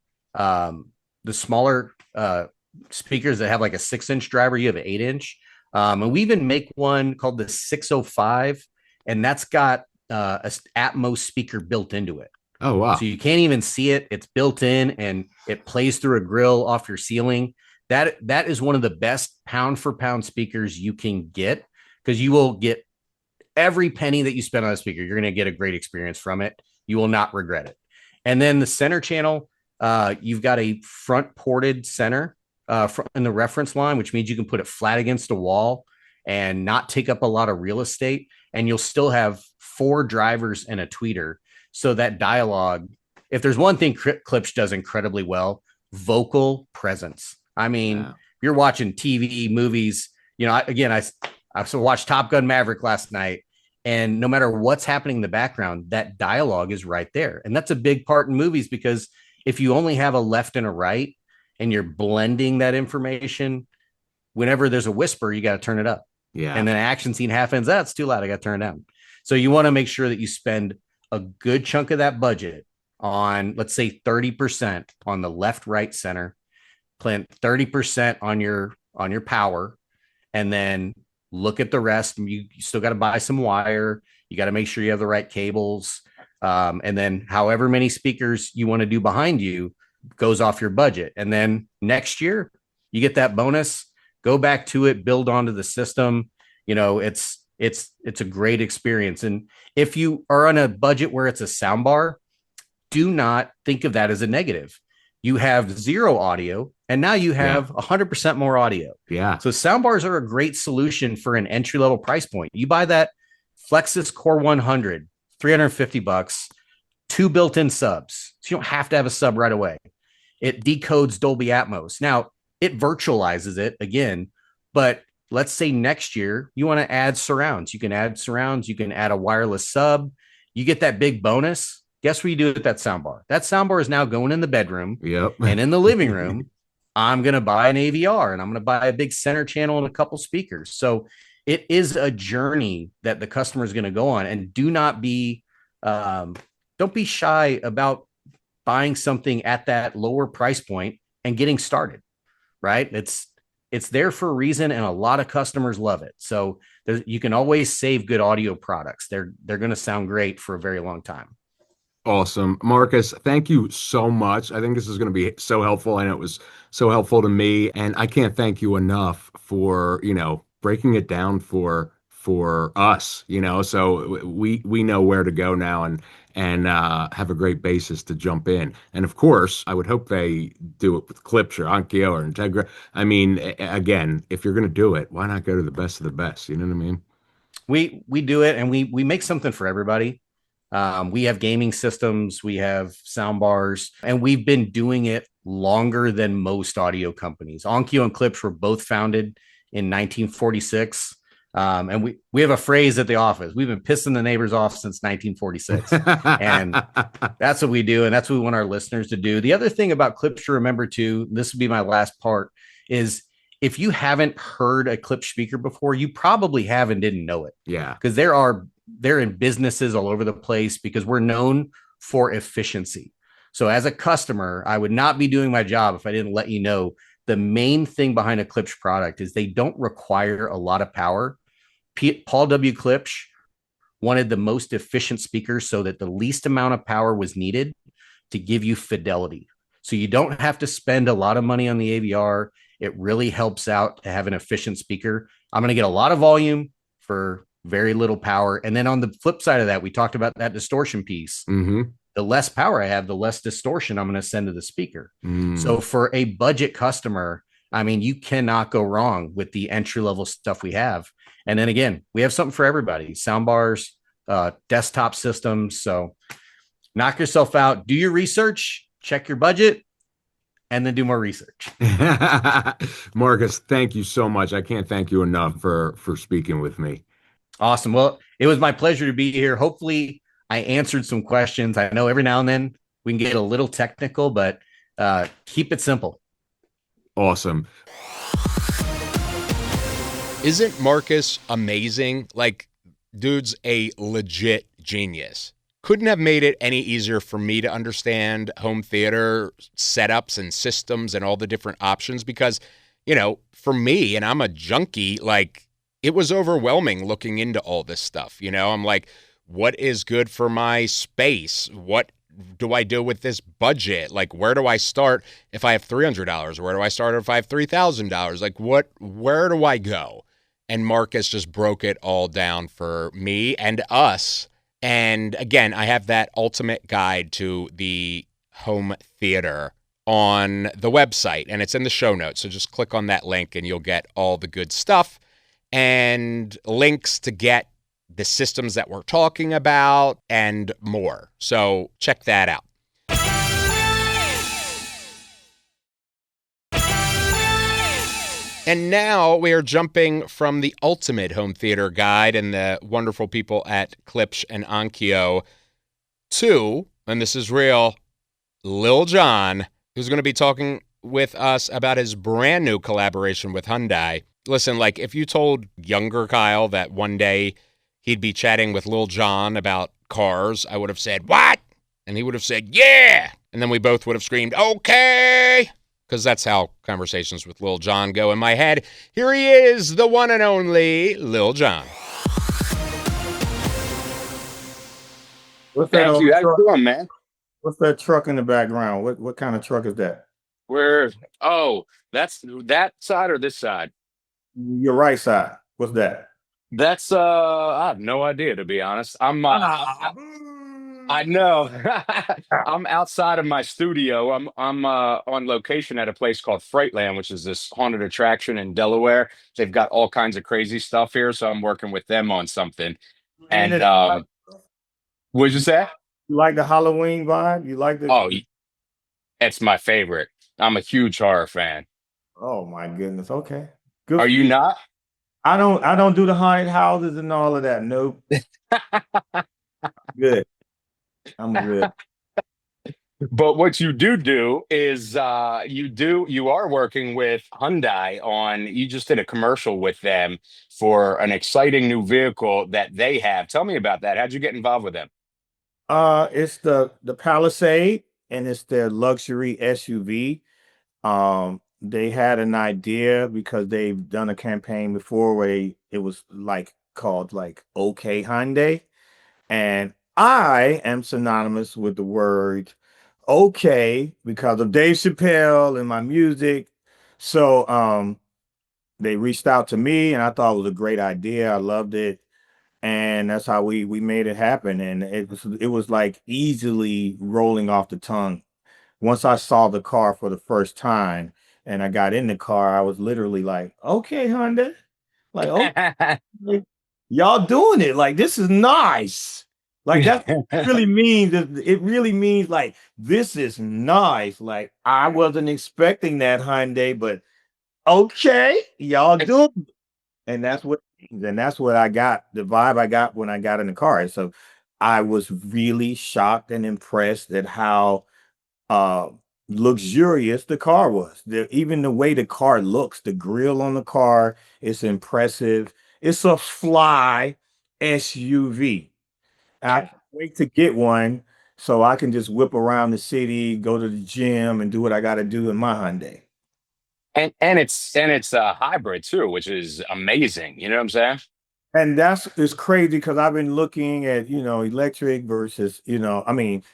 speakers that have like a 6-inch driver. You have an 8-inch. And we even make one called the 605, and that's got a Atmos speaker built into it. Oh, wow. So you can't even see it. It's built in and it plays through a grill off your ceiling. That is one of the best pound for pound speakers you can get, because you will get every penny that you spend on a speaker. You're going to get a great experience from it. You will not regret it. And then the center channel, you've got a front ported center in the reference line, which means you can put it flat against a wall and not take up a lot of real estate. And you'll still have 4 drivers and a tweeter. So that dialogue, if there's one thing Klipsch does incredibly well, vocal presence. I mean, you're watching TV, movies, I watched Top Gun Maverick last night, and no matter what's happening in the background, that dialogue is right there. And that's a big part in movies, because if you only have a left and a right and you're blending that information, whenever there's a whisper, you got to turn it up. Yeah. And then an action scene happens. That's too loud. I got to turn it down. So you want to make sure that you spend a good chunk of that budget on, let's say 30% on the left, right, center, plant 30% on your power, and then look at the rest. You still got to buy some wire. You got to make sure you have the right cables. And then however many speakers you want to do behind you goes off your budget. And then next year you get that bonus, go back to it, build onto the system. It's a great experience. And if you are on a budget where it's a sound bar, do not think of that as a negative. You have 0 audio, and now you have 100% more audio. Yeah. So sound bars are a great solution for an entry-level price point. You buy that Flexus Core 100, $350, 2 built-in subs. So you don't have to have a sub right away. It decodes Dolby Atmos. Now, it virtualizes it again, but let's say next year you want to add surrounds. You can add surrounds. You can add a wireless sub. You get that big bonus. Guess what you do with that soundbar? That soundbar is now going in the bedroom. Yep. And in the living room, I'm going to buy an AVR, and I'm going to buy a big center channel and a couple speakers. So it is a journey that the customer is going to go on. And do not be, don't be shy about buying something at that lower price point and getting started, right? It's there for a reason, and a lot of customers love it. So you can always save good audio products. They're going to sound great for a very long time. Awesome. Marcus, thank you so much. I think this is going to be so helpful, and it was so helpful to me. And I can't thank you enough for, breaking it down for us, so we know where to go now and have a great basis to jump in. And of course, I would hope they do it with Klipsch or Onkyo or Integra. I mean, again, if you're going to do it, why not go to the best of the best? You know what I mean? We do it, and we make something for everybody. We have gaming systems, we have sound bars, and we've been doing it longer than most audio companies. Onkyo and Klipsch were both founded in 1946. And we have a phrase at the office: we've been pissing the neighbors off since 1946. And that's what we do. And that's what we want our listeners to do. The other thing about Klipsch to remember too, this would be my last part, is if you haven't heard a Klipsch speaker before, you probably have and didn't know it. Yeah. Because they're in businesses all over the place, because we're known for efficiency. So as a customer, I would not be doing my job if I didn't let you know the main thing behind a Klipsch product is they don't require a lot of power. Paul W. Klipsch wanted the most efficient speakers so that the least amount of power was needed to give you fidelity. So you don't have to spend a lot of money on the AVR. It really helps out to have an efficient speaker. I'm going to get a lot of volume for very little power. And then on the flip side of that, we talked about that distortion piece. Mm-hmm. The less power I have, the less distortion I'm going to send to the speaker. Mm. So for a budget customer, I mean, you cannot go wrong with the entry-level stuff we have. And then again, we have something for everybody: sound bars, desktop systems. So knock yourself out, do your research, check your budget, and then do more research. Marcus, thank you so much. I can't thank you enough for speaking with me. Awesome. Well, it was my pleasure to be here. Hopefully I answered some questions. I know every now and then we can get a little technical, but keep it simple. Awesome. Isn't Marcus amazing? Like, dude's a legit genius. Couldn't have made it any easier for me to understand home theater setups and systems and all the different options, because, for me, and I'm a junkie, like, it was overwhelming looking into all this stuff. I'm like, what is good for my space? What do I do with this budget? Like, where do I start if I have $300? Where do I start if I have $3,000? Like, where do I go? And Marcus just broke it all down for me and us. And again, I have that ultimate guide to the home theater on the website, and it's in the show notes. So just click on that link and you'll get all the good stuff and links to get the systems that we're talking about and more. So check that out. And now we are jumping from the ultimate home theater guide and the wonderful people at Klipsch and Onkyo to, and this is real, Lil Jon, who's going to be talking with us about his brand new collaboration with Hyundai. Listen, like if you told younger Kyle that one day he'd be chatting with Lil Jon about cars, I would have said, what? And he would have said, yeah. And then we both would have screamed, okay. Because that's how conversations with Lil Jon go in my head. Here he is, the one and only Lil Jon. What's that? Thank you. How you doing, man? What's that truck in the background? What kind of truck is that? That's that side or this side? Your right side. What's that? That's I have no idea, to be honest. I know. I'm outside of my studio. I'm on location at a place called Freightland, which is this haunted attraction in Delaware. They've got all kinds of crazy stuff here, so I'm working with them on something. And what'd you say? You like the Halloween vibe? You like the? Oh, it's my favorite. I'm a huge horror fan. Oh my goodness. Okay. Good. Are you not? I don't do the haunted houses and all of that. Nope. Good. I'm good. But what you do is you are working with Hyundai on, you just did a commercial with them for an exciting new vehicle that they have. Tell me about that. How'd you get involved with them? It's the Palisade, and it's their luxury SUV. They had an idea because they've done a campaign before where it was like called like OK Hyundai. And I am synonymous with the word okay because of Dave Chappelle and my music. So they reached out to me and I thought it was a great idea. I loved it. And that's how we made it happen. And it was like easily rolling off the tongue. Once I saw the car for the first time and I got in the car, I was literally like, okay, Honda. Like, oh, y'all doing it. Like, this is nice. Like that really means like this is nice. Like I wasn't expecting that Hyundai, but okay, y'all doing it. And that's what I got, the vibe I got when I got in the car. So I was really shocked and impressed at how luxurious the car was. Even the way the car looks, the grill on the car is impressive. It's a fly SUV. I can't wait to get one so I can just whip around the city, go to the gym, and do what I got to do in my Hyundai. And it's a hybrid too, which is amazing. You know what I'm saying? And it's crazy because I've been looking at, electric versus, electric,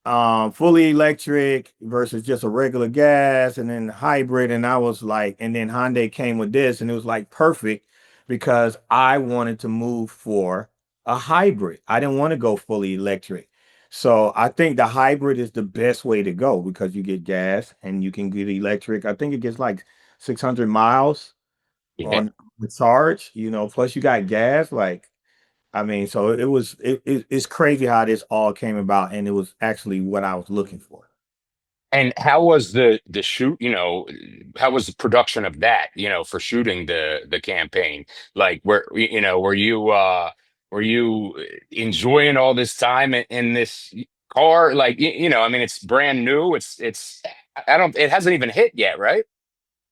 fully electric versus just a regular gas and then hybrid. And I was like, and then Hyundai came with this and it was like perfect because I wanted to move for a hybrid. I didn't want to go fully electric. So I think the hybrid is the best way to go because you get gas and you can get electric. I think it gets like 600 miles Yeah. on the charge, plus you got gas. Like, so it's crazy how this all came about, and it was actually what I was looking for. And how was the shoot? How was the production of that? For shooting the campaign, like were you enjoying all this time in this car? Like it's brand new. It's it hasn't even hit yet, right?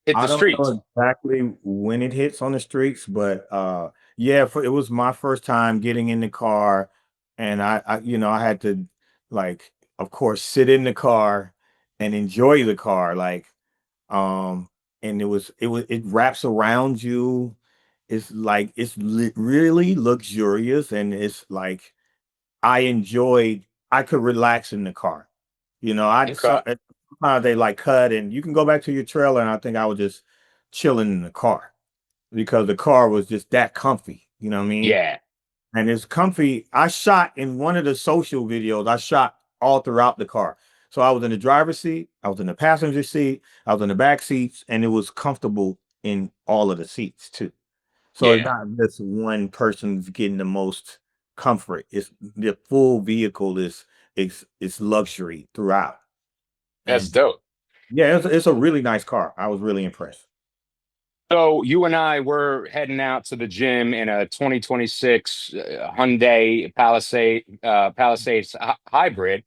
Hit I the don't streets. know exactly when it hits on the streets, but yeah, it was my first time getting in the car, and I had to, like, of course, sit in the car and enjoy the car, like, and it wraps around you. It's like really luxurious, and it's like I enjoyed I could relax in the car. You know, Okay. sometimes they like cut, and you can go back to your trailer, and I think I was just chilling in the car because the car was just that comfy. You know what I mean? Yeah. And it's comfy. I shot in one of the social videos. I shot all throughout the car. So I was in the driver's seat, I was in the passenger seat, I was in the back seats, and it was comfortable in all of the seats too. So it's Yeah. not just one person's getting the most comfort. It's the full vehicle is luxury throughout. That's And dope. yeah, it's a really nice car. I was really impressed. So you and I were heading out to the gym in a 2026 Hyundai Palisades hybrid.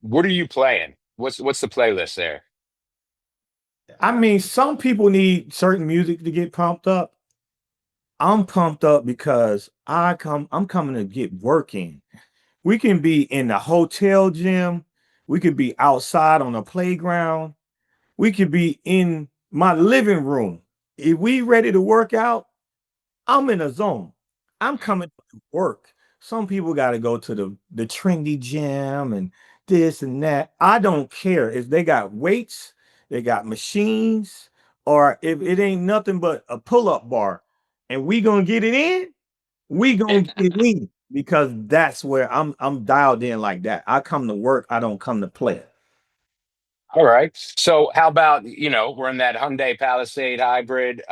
What are you playing? What's the playlist there? I mean, some people need certain music to get pumped up. I'm pumped up because I'm coming to get working. We can be in the hotel gym, we could be outside on the playground, we could be in my living room. If we ready to work out, I'm in a zone. I'm coming to work. Some people got to go to the trendy gym and this and that. I don't care if they got weights, they got machines, or if it ain't nothing but a pull-up bar, and we gonna get it in. We gonna get it in because that's where I'm dialed in like that. I come to work. I don't come to play. All right. So how about, we're in that Hyundai Palisade hybrid,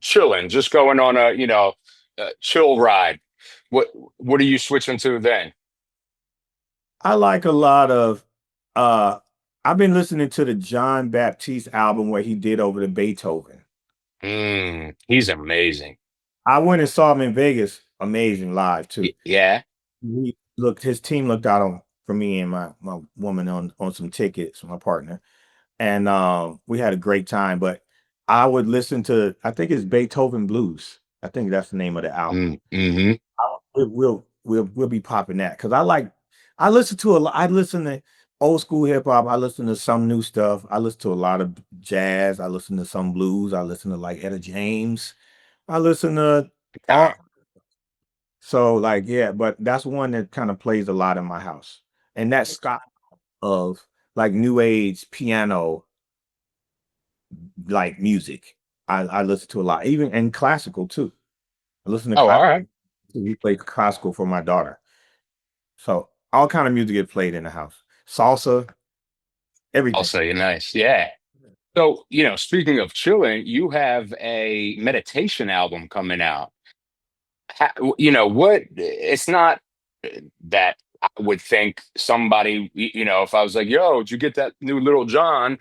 chilling, just going on a, chill ride. What what are you switching to then? I like a lot of uh I've been listening to the John Baptiste album where he did over the Beethoven. He's amazing. I went and saw him in Vegas, amazing live too. Yeah. His team looked out for me and my woman on some tickets, my partner. And we had a great time. But I would listen to I think it's Beethoven Blues. I think that's the name of the album. Mm-hmm. We'll be popping that because I listen to a lot. I listen to old school hip hop. I listen to some new stuff. I listen to a lot of jazz. I listen to some blues. I listen to like Etta James. I listen to all. So like yeah, but that's one that kind of plays a lot in my house, and that style of like new age piano like music. I listen to a lot, even and classical too. I listen to Oh, all classical. right. We play classical for my daughter. So all kind of music get played in the house. Salsa, I'll everything. say you nice. Yeah. So, speaking of chilling, you have a meditation album coming out. What? It's not that I would think somebody, if I was like, yo, did you get that new Little John?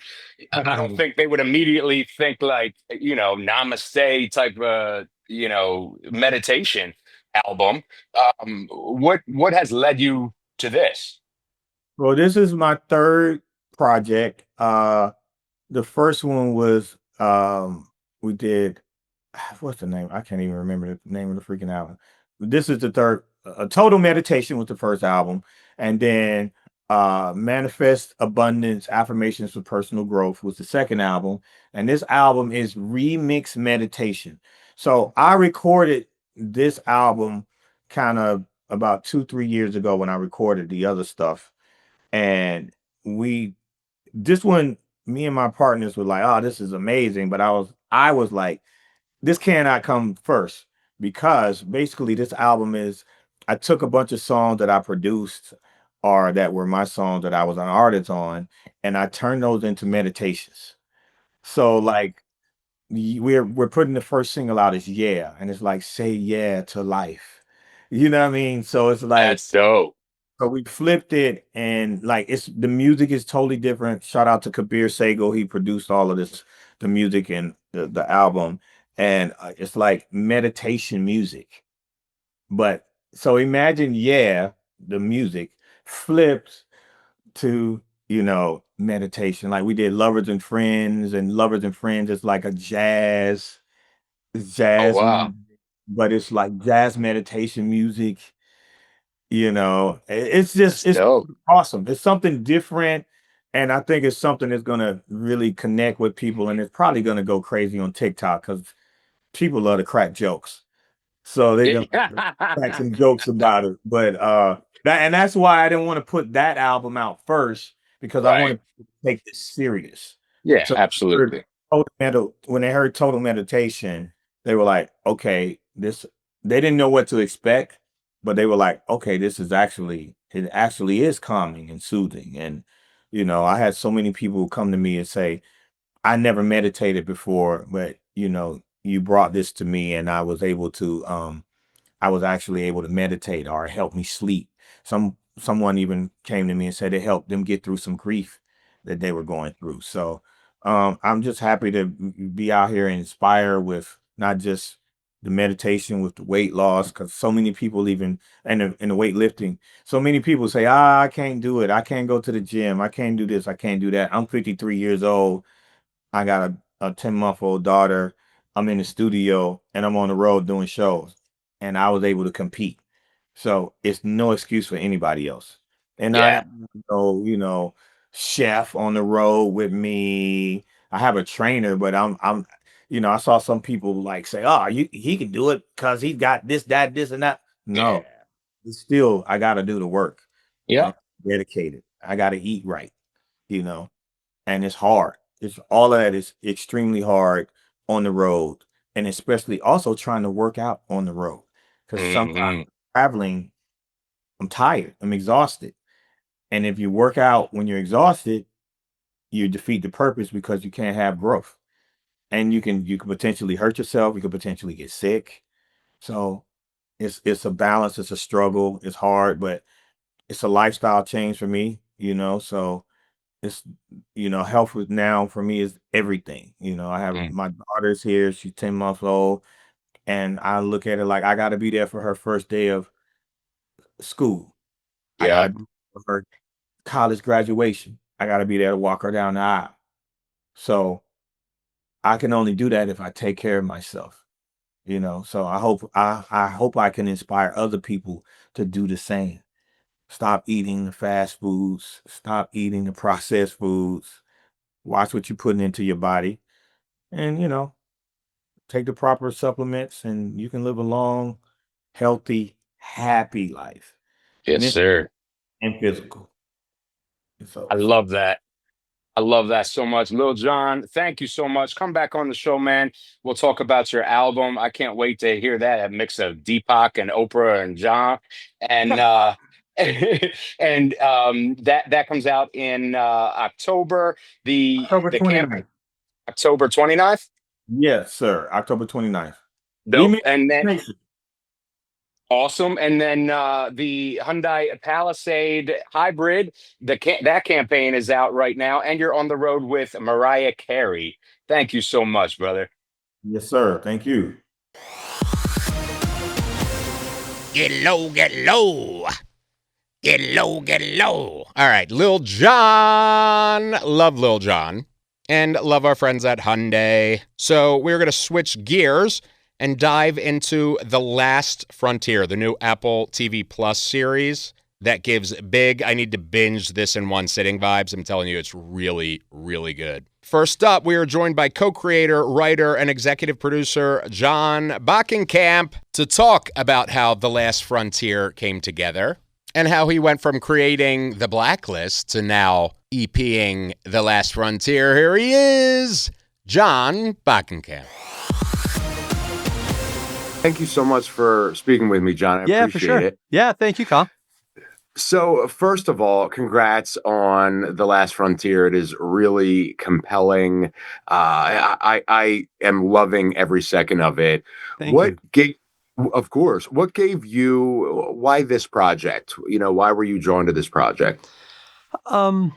I don't think they would immediately think like, namaste type of, meditation album. What has led you to this? Well, this is my third project. The first one was we did what's the name? I can't even remember the name of the freaking album. This is the third. Total Meditation was the first album, and then Manifest Abundance Affirmations for Personal Growth was the second album, and this album is Remix Meditation. So I recorded this album kind of about 2-3 years ago when I recorded the other stuff, and we this one me and my partners were like, oh, this is amazing, but I was like this cannot come first because basically this album is I took a bunch of songs that I produced or that were my songs that I was an artist on, and I turned those into meditations. So like we're putting the first single out is yeah, and it's like say yeah to life. You know what I mean? So it's like That's dope. so we flipped it and like it's the music is totally different. Shout out to Kabir Sago. He produced all of this, the music and the album. And it's like meditation music. But so imagine, yeah, the music flips to, meditation. Like we did Lovers and Friends is like a Oh, jazz wow. music, but it's like jazz meditation music. It's That's dope. awesome. It's something different, and I think it's something that's gonna really connect with people, and it's probably gonna go crazy on TikTok because people love to crack jokes. So they're gonna crack some jokes about it. But And that's why I didn't want to put that album out first, because I Right. wanted to take this serious. Yeah, So absolutely. when they heard Total Meditation, they were like, okay, this, they didn't know what to expect, but they were like, okay, it actually is calming and soothing. And, I had so many people come to me and say, I never meditated before, but you brought this to me and I was actually able to meditate, or it helped me sleep. Someone even came to me and said it helped them get through some grief that they were going through. So I'm just happy to be out here and inspire with not just the meditation, with the weight loss, because so many people, even in the weightlifting, so many people say, I can't do it. I can't go to the gym. I can't do this. I can't do that. I'm 53 years old. I got a 10-month-old daughter. I'm in the studio and I'm on the road doing shows, and I was able to compete. So it's no excuse for anybody else. And I Yeah. have no, chef on the road with me. I have a trainer, but I saw some people like say, oh, he can do it because he's got this, that, this, and that. Yeah. No, it's still, I got to do the work. Yeah. I'm dedicated. I got to eat right, you know and it's hard. It's all of that is extremely hard on the road, and especially also trying to work out on the road, because sometimes Hmm. traveling, I'm tired, I'm exhausted, and if you work out when you're exhausted, you defeat the purpose, because you can't have growth, and you can potentially hurt yourself. You could potentially get sick. So it's a balance. It's a struggle. It's hard, but it's a lifestyle change for me. So it's health with now for me is everything. I have my daughter's here, she's 10 months old, and I look at it like I got to be there for her first day of school. I got Yeah. to be there for her college graduation. I got to be there to walk her down the aisle. So I can only do that if I take care of myself. So I hope I can inspire other people to do the same. Stop eating the fast foods, stop eating the processed foods, watch what you're putting into your body, and take the proper supplements, and you can live a long, healthy, happy life, Yes, mental sir. and physical. I So love that. I love that so much. Lil Jon, thank you so much. Come back on the show, man. We'll talk about your album. I can't wait to hear that. A mix of Deepak and Oprah and John. And and that comes out in October. October The camp 29th. October 29th. Yes, sir. October 29th. We Dope. meet And then Nation. awesome. And then the Hyundai Palisade hybrid, that campaign is out right now, and you're on the road with Mariah Carey. Thank you so much, brother. Yes, sir. Thank you. Get low, get low. Get low, get low. All right, Lil Jon. Love Lil Jon. And love our friends at Hyundai. So we're going to switch gears and dive into The Last Frontier, the new Apple TV Plus series that gives big, I need to binge this in one sitting vibes. I'm telling you, it's really, really good. First up, we are joined by co-creator, writer, and executive producer Jon Bokencamp to talk about how The Last Frontier came together and how he went from creating The Blacklist to now EPing The Last Frontier. Here he is, Jon Bokencamp. Thank you so much for speaking with me, Jon. I appreciate for sure. it. Yeah, thank you, Kyle. So, first of all, congrats on The Last Frontier. It is really compelling. I am loving every second of it. Thank you. Of course, what gave you, why this project? Why were you drawn to this project? I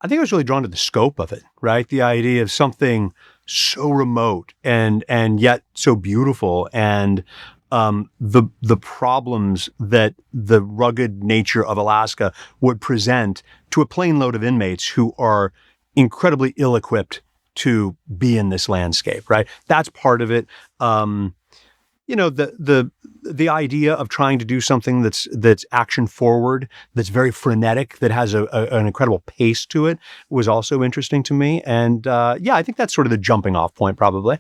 think I was really drawn to the scope of it, right? The idea of something so remote and yet so beautiful, and the problems that the rugged nature of Alaska would present to a plane load of inmates who are incredibly ill-equipped to be in this landscape, right? That's part of it. The idea of trying to do something that's action forward, that's very frenetic, that has an incredible pace to it, was also interesting to me. And I think that's sort of the jumping off point, probably.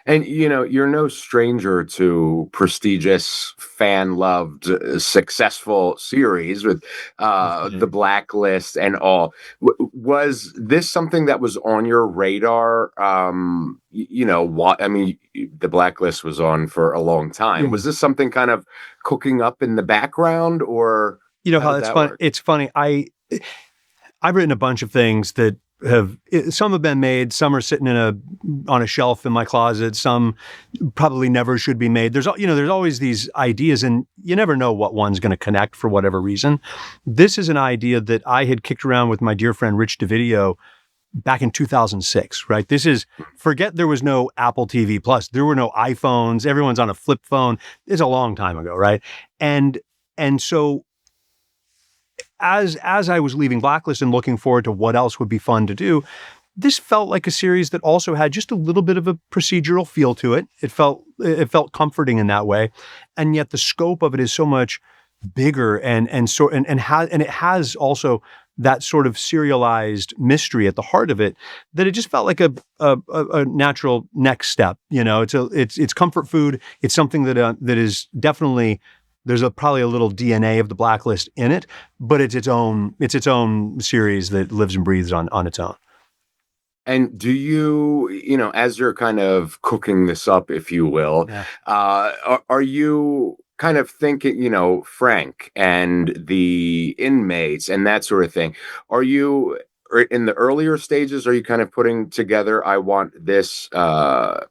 And you're no stranger to prestigious, fan-loved, successful series with The Blacklist and all. Was this something that was on your radar? What I mean, The Blacklist was on for a long time. Yeah. Was this something kind of cooking up in the background, or How it's fun? work? It's funny. I've written a bunch of things that some have been made, some are sitting on a shelf in my closet, some probably never should be made. There's always these ideas, and you never know what one's going to connect for whatever reason. This is an idea that I had kicked around with my dear friend Rich DeVideo back in 2006, right? Forget there was no Apple TV Plus, there were no iPhones, everyone's on a flip phone. It's a long time ago, right? And so as I was leaving Blacklist and looking forward to what else would be fun to do, this felt like a series that also had just a little bit of a procedural feel to it. It felt comforting in that way, and yet the scope of it is so much bigger and it has also that sort of serialized mystery at the heart of it, that it just felt like a natural next step. It's comfort food. It's something that is definitely. There's probably a little DNA of The Blacklist in it, but it's its own series that lives and breathes on its own. And do you, as you're kind of cooking this up, if you will, Yeah. Are you kind of thinking, Frank and the inmates and that sort of thing? Are you in the earlier stages? Are you kind of putting together, I want this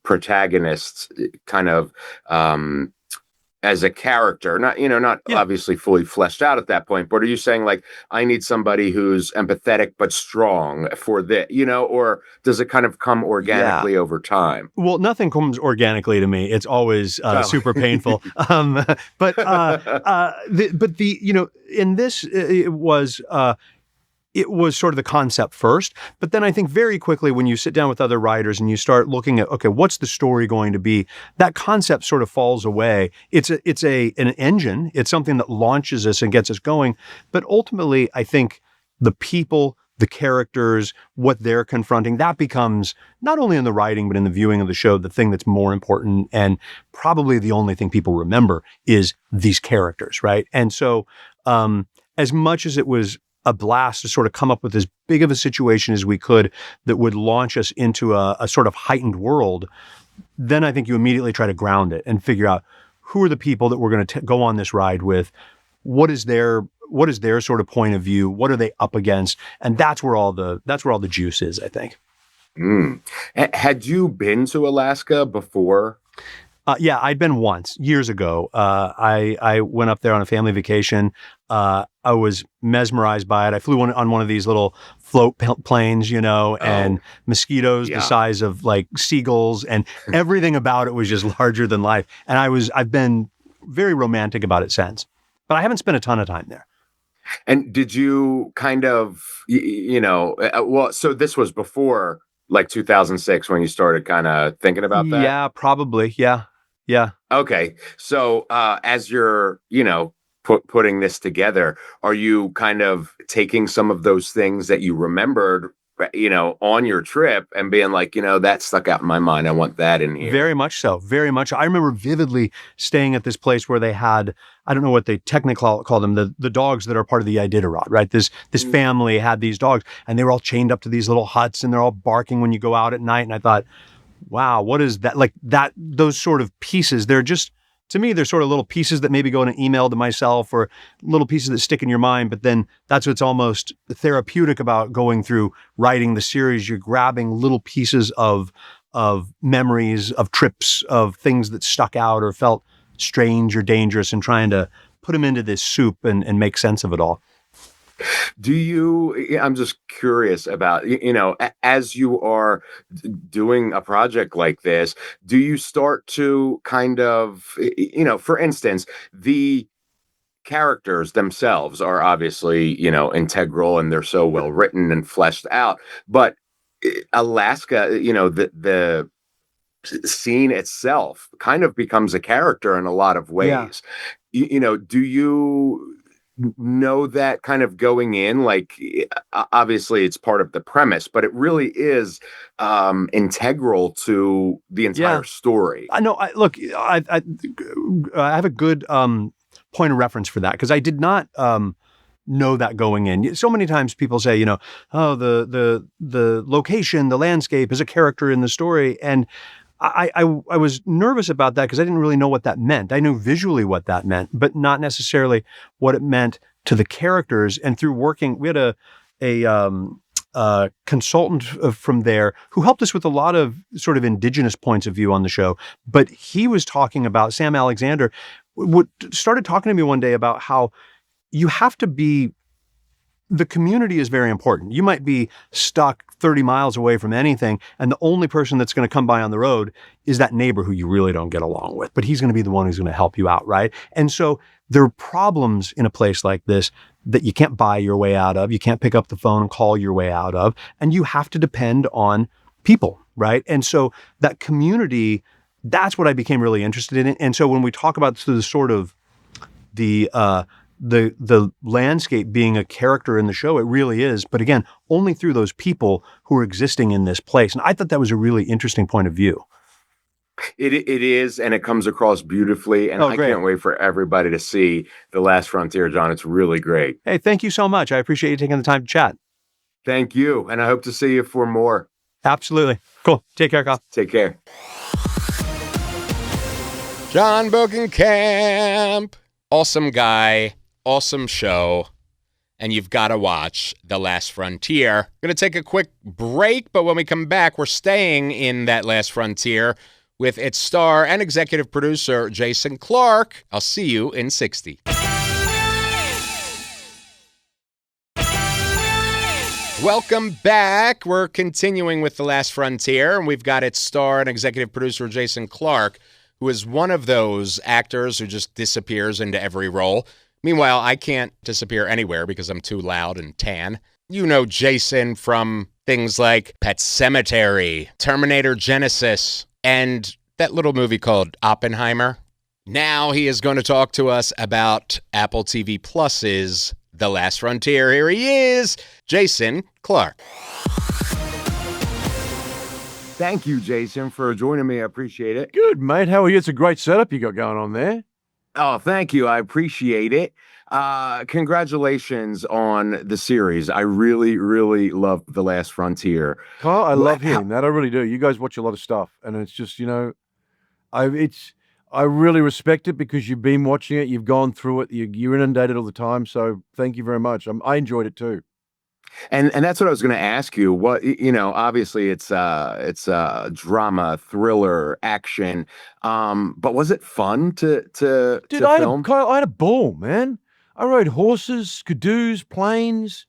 protagonist kind of as a character, not obviously fully fleshed out at that point, but are you saying like, I need somebody who's empathetic but strong for this, or does it kind of come organically over time? Well, nothing comes organically to me. It's always super painful. In this, it was sort of the concept first, but then I think very quickly when you sit down with other writers and you start looking at, okay, what's the story going to be? That concept sort of falls away. It's an engine. It's something that launches us and gets us going. But ultimately, I think the people, the characters, what they're confronting, that becomes not only in the writing, but in the viewing of the show, the thing that's more important, and probably the only thing people remember is these characters, right? And so as much as it was a blast to sort of come up with as big of a situation as we could that would launch us into a sort of heightened world, then I think you immediately try to ground it and figure out who are the people that we're going to go on this ride with. What is their sort of point of view? What are they up against? And that's where all the juice is, I think. Had you been to Alaska before? Yeah, I'd been once years ago. I went up there on a family vacation. I was mesmerized by it. I flew on one of these little float planes, and mosquitoes the size of like seagulls, and everything about it was just larger than life. And I've been very romantic about it since, but I haven't spent a ton of time there. And did you kind of, so this was before like 2006 when you started kind of thinking about that? Yeah, probably. Yeah. Okay. So as you're, putting this together, are you kind of taking some of those things that you remembered, on your trip and being like, that stuck out in my mind. I want that in here. Very much so. Very much. I remember vividly staying at this place where they had, I don't know what they technically call them, the dogs that are part of the Iditarod, right? This family had these dogs and they were all chained up to these little huts and they're all barking when you go out at night. And I thought, wow, what is that? Like that, those sort of pieces, they're just, to me, they're sort of little pieces that maybe go in an email to myself or little pieces that stick in your mind. But then that's what's almost therapeutic about going through writing the series. You're grabbing little pieces of memories, of trips, of things that stuck out or felt strange or dangerous and trying to put them into this soup and make sense of it all. I'm just curious about, as you are doing a project like this, do you start to kind of, for instance, the characters themselves are obviously, integral and they're so well written and fleshed out, but Alaska, the scene itself kind of becomes a character in a lot of ways. Yeah. Do you know that kind of going in? Like, obviously it's part of the premise, but it really is integral to the entire story. I know. I have a good point of reference for that, because I did not know that going in. So many times people say, oh, the location, the landscape is a character in the story, and I was nervous about that because I didn't really know what that meant. I knew visually what that meant, but not necessarily what it meant to the characters. And through working, we had a consultant from there who helped us with a lot of sort of indigenous points of view on the show. But he was talking about, Sam Alexander started talking to me one day about how you have to be, the community is very important. You might be stuck 30 miles away from anything, and the only person that's going to come by on the road is that neighbor who you really don't get along with, but he's going to be the one who's going to help you out, right? And so there are problems in a place like this that you can't buy your way out of. You can't pick up the phone and call your way out of, and you have to depend on people, right? And so that community, that's what I became really interested in. And so when we talk about the sort of the landscape being a character in the show, it really is. But again, only through those people who are existing in this place. And I thought that was a really interesting point of view. It is, and it comes across beautifully. And I can't wait for everybody to see The Last Frontier, Jon. It's really great. Hey, thank you so much. I appreciate you taking the time to chat. Thank you. And I hope to see you for more. Absolutely. Cool. Take care, Kyle. Take care. Jon Bokencamp. Awesome guy. Awesome show, and you've got to watch The Last Frontier. Going to take a quick break, but when we come back, we're staying in That Last Frontier with its star and executive producer, Jason Clarke. I'll see you in 60. Welcome back. We're continuing with The Last Frontier, and we've got its star and executive producer, Jason Clarke, who is one of those actors who just disappears into every role. Meanwhile, I can't disappear anywhere because I'm too loud and tan. You know Jason from things like Pet Sematary, Terminator Genesis, and that little movie called Oppenheimer. Now he is going to talk to us about Apple TV Plus's The Last Frontier. Here he is, Jason Clarke. Thank you, Jason, for joining me. I appreciate it. Good, mate. How are you? It's a great setup you got going on there. Oh, thank you. I appreciate it. Congratulations on the series. I really, really love The Last Frontier. Kyle, I love hearing that. I really do. You guys watch a lot of stuff, and it's just, I really respect it because you've been watching it. You've gone through it. You're inundated all the time. So thank you very much. I enjoyed it too. And that's what I was going to ask you. What, obviously it's drama, thriller, action. But was it fun to film? Kyle, I had a ball, man. I rode horses, skidoos, planes,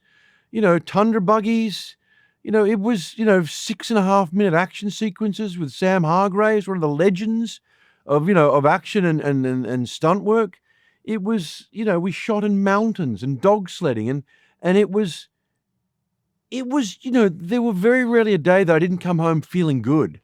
tundra buggies. It was, 6.5-minute action sequences with Sam Hargraves, one of the legends of action and stunt work. It was, we shot in mountains and dog sledding and it was, there were very rarely a day that I didn't come home feeling good.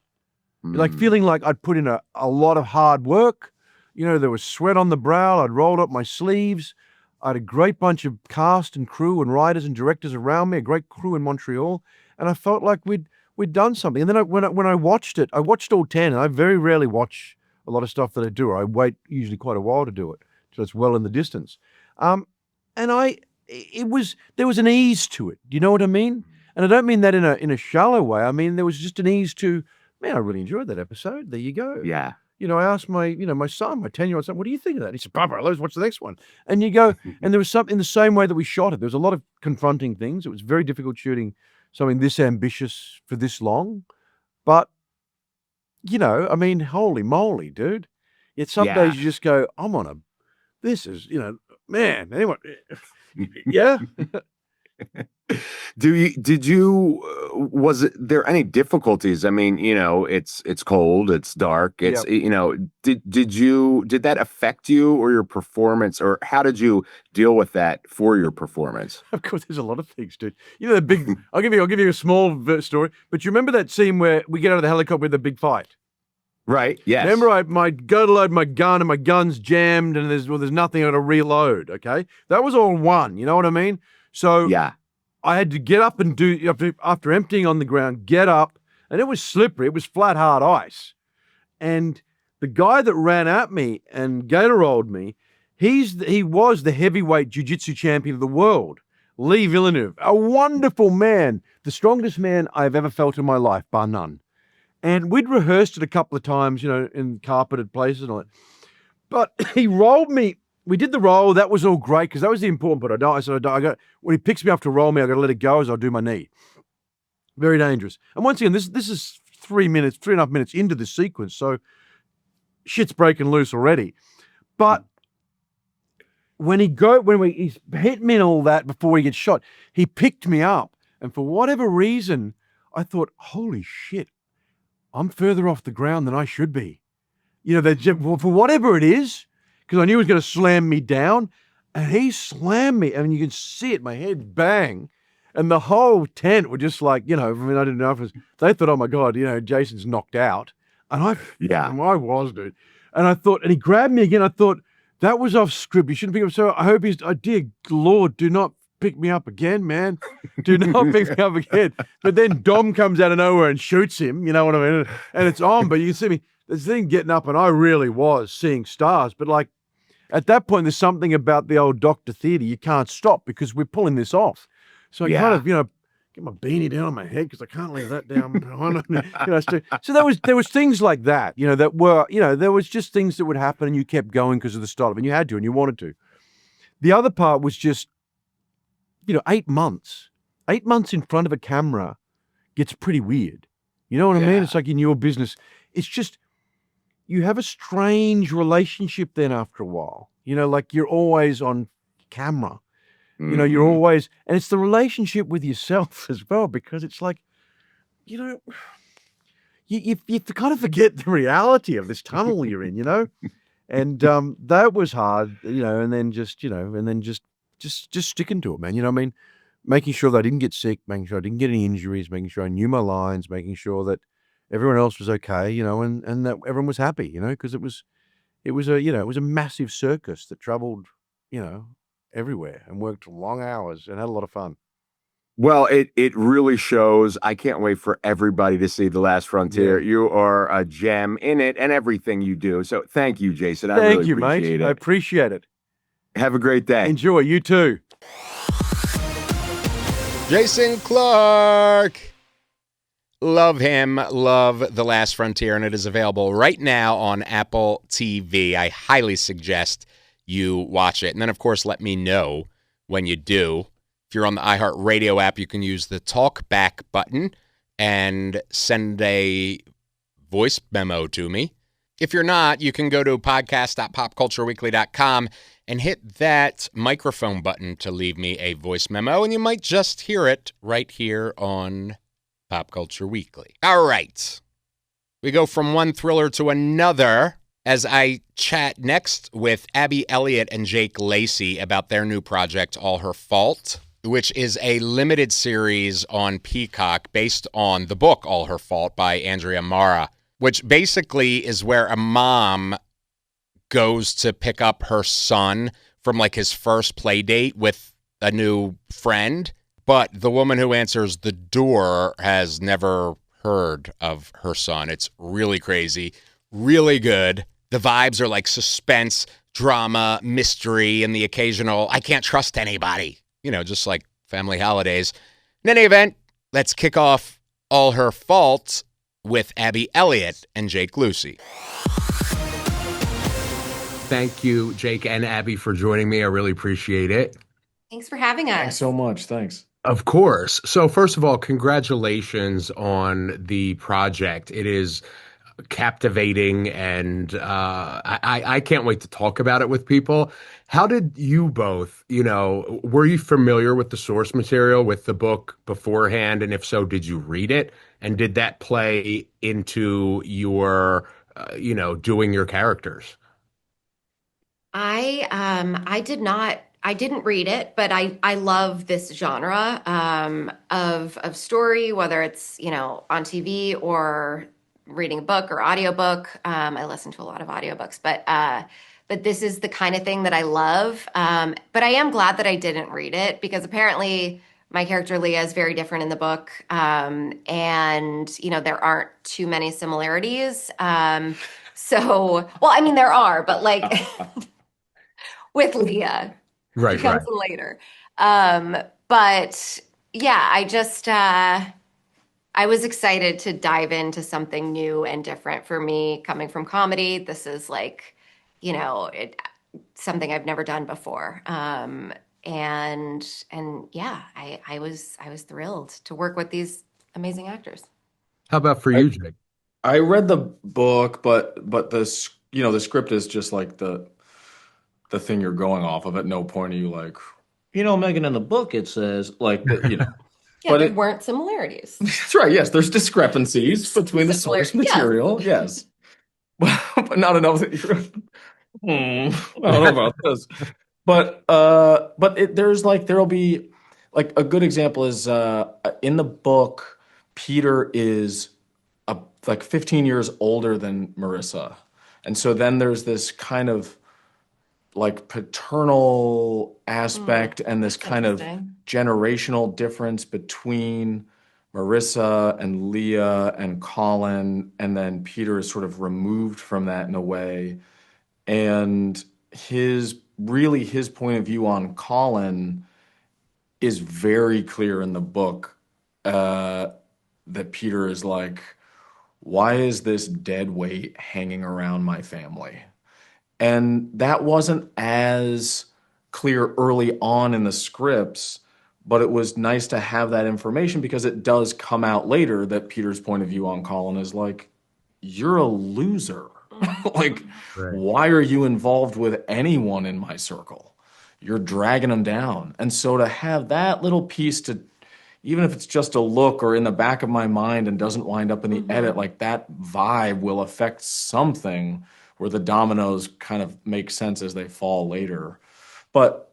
Like feeling like I'd put in a lot of hard work. There was sweat on the brow. I'd rolled up my sleeves. I had a great bunch of cast and crew and writers and directors around me, a great crew in Montreal. And I felt like we'd done something. And then when I watched it, I watched all 10, and I very rarely watch a lot of stuff that I do. Or I wait usually quite a while to do it. So it's well in the distance. And there was an ease to it. Do you know what I mean? And I don't mean that in a shallow way. I mean, there was just an ease to, man, I really enjoyed that episode. There you go. Yeah. I asked my son, my 10-year-old son, what do you think of that? And he said, Papa, let's watch the next one. And you go, and there was something in the same way that we shot it. There was a lot of confronting things. It was very difficult shooting something this ambitious for this long. But, holy moly, dude. Yet some days you just go, this is, man, anyone. Yeah. Was there any difficulties? I mean, it's cold, it's dark, did that affect you or your performance, or how did you deal with that for your performance? Of course, there's a lot of things, dude. The big, I'll give you a small story, but you remember that scene where we get out of the helicopter with the big fight? Right. Yes. Remember, I go to load my gun and my gun's jammed and there's nothing to reload. Okay, that was all one. You know what I mean? So Yeah. I had to get up and after emptying on the ground, get up, and it was slippery. It was flat, hard ice. And the guy that ran at me and gator rolled me, he was the heavyweight jiu-jitsu champion of the world, Lee Villeneuve, a wonderful man, the strongest man I've ever felt in my life, bar none. And we'd rehearsed it a couple of times, in carpeted places and all that. But he rolled me. We did the roll. That was all great because that was the important part. When he picks me up to roll me, I got to let it go as I do my knee. Very dangerous. And once again, this is 3.5 minutes into the sequence, so shit's breaking loose already. But when he hit me and all that before he gets shot, he picked me up, and for whatever reason, I thought, holy shit, I'm further off the ground than I should be. For whatever it is, because I knew he was going to slam me down, and he slammed me, and you can see it, my head bang, and the whole tent were just like, I didn't know if it was, they thought, oh my God, Jason's knocked out. And I was, dude. And I thought, and he grabbed me again. I thought, that was off script. You shouldn't pick up. So I hope dear Lord, do not pick me up again, man. Do not pick me up again. But then Dom comes out of nowhere and shoots him, you know what I mean? And it's on, but you can see me, this thing getting up, and I really was seeing stars. But like, at that point, there's something about the old Doctor Theatre. You can't stop because we're pulling this off. So I kind of, get my beanie down on my head because I can't leave that down. So there was things like that, that were, there was just things that would happen and you kept going because of the style of it, and you had to and you wanted to. The other part was just, 8 months. 8 months in front of a camera gets pretty weird. You know what I mean? It's like in your business. It's just, you have a strange relationship then after a while. Like you're always on camera. You're always, and it's the relationship with yourself as well, because it's like, you kind of forget the reality of this tunnel you're in, and that was hard, and then just sticking to it, man. You know what I mean? Making sure that I didn't get sick, making sure I didn't get any injuries, making sure I knew my lines, making sure that everyone else was okay, and that everyone was happy, because it was a massive circus that traveled, everywhere and worked long hours and had a lot of fun. Well, it really shows. I can't wait for everybody to see The Last Frontier. Yeah. You are a gem in it and everything you do. So thank you, Jason. I really appreciate it. I appreciate it. Have a great day. Enjoy. You too. Jason Clarke. Love him. Love The Last Frontier. And it is available right now on Apple TV. I highly suggest you watch it. And then, of course, let me know when you do. If you're on the iHeartRadio app, you can use the talk back button and send a voice memo to me. If you're not, you can go to podcast.popcultureweekly.com and hit that microphone button to leave me a voice memo, and you might just hear it right here on Pop Culture Weekly. All right. We go from one thriller to another as I chat next with Abby Elliott and Jake Lacy about their new project, All Her Fault, which is a limited series on Peacock based on the book All Her Fault by Andrea Mara, which basically is where a mom goes to pick up her son from like his first play date with a new friend, but the woman who answers the door has never heard of her son. It's really crazy, really good. The vibes are like suspense, drama, mystery, and the occasional, I can't trust anybody. Just like Family Holidays. In any event, let's kick off All Her Fault with Abby Elliott and Jake Lacy. Thank you, Jake and Abby, for joining me. I really appreciate it. Thanks for having us. Thanks so much. Thanks. Of course. So first of all, congratulations on the project. It is captivating, and I can't wait to talk about it with people. How did you both, were you familiar with the source material, with the book beforehand? And if so, did you read it? And did that play into your, doing your characters? I did not. I didn't read it, but I love this genre of story, whether it's on TV or reading a book or audiobook. I listen to a lot of audiobooks, but this is the kind of thing that I love. But I am glad that I didn't read it because apparently my character Leah is very different in the book. And, you know, there aren't too many similarities. So, well, I mean, there are, but like with Leah, Right, she comes in later. But yeah, I was excited to dive into something new and different for me coming from comedy. This is like, you know, something I've never done before. And yeah, I was thrilled to work with these amazing actors. How about for you, Jake? I read the book, but the the script is just like the thing you're going off of. At no point are you like, Megan, in the book it says like Yeah, but there weren't similarities. that's right. Yes, there's discrepancies between the source material. Yes, but not enough that you're. I don't know about this, but there'll be like a good example is in the book, Peter is like 15 years older than Marissa, and so then there's this kind of like paternal aspect and this kind of generational difference between Marissa and Leah and Colin, and then Peter is sort of removed from that in a way. And his point of view on Colin is very clear in the book, that Peter is like, why is this dead weight hanging around my family? And that wasn't as clear early on in the scripts, but it was nice to have that information because it does come out later that Peter's point of view on Colin is like, you're a loser. Like, why are you involved with anyone in my circle? You're dragging them down. And so to have that little piece to, even if it's just a look or in the back of my mind and doesn't wind up in the edit, like that vibe will affect something where the dominoes kind of make sense as they fall later. But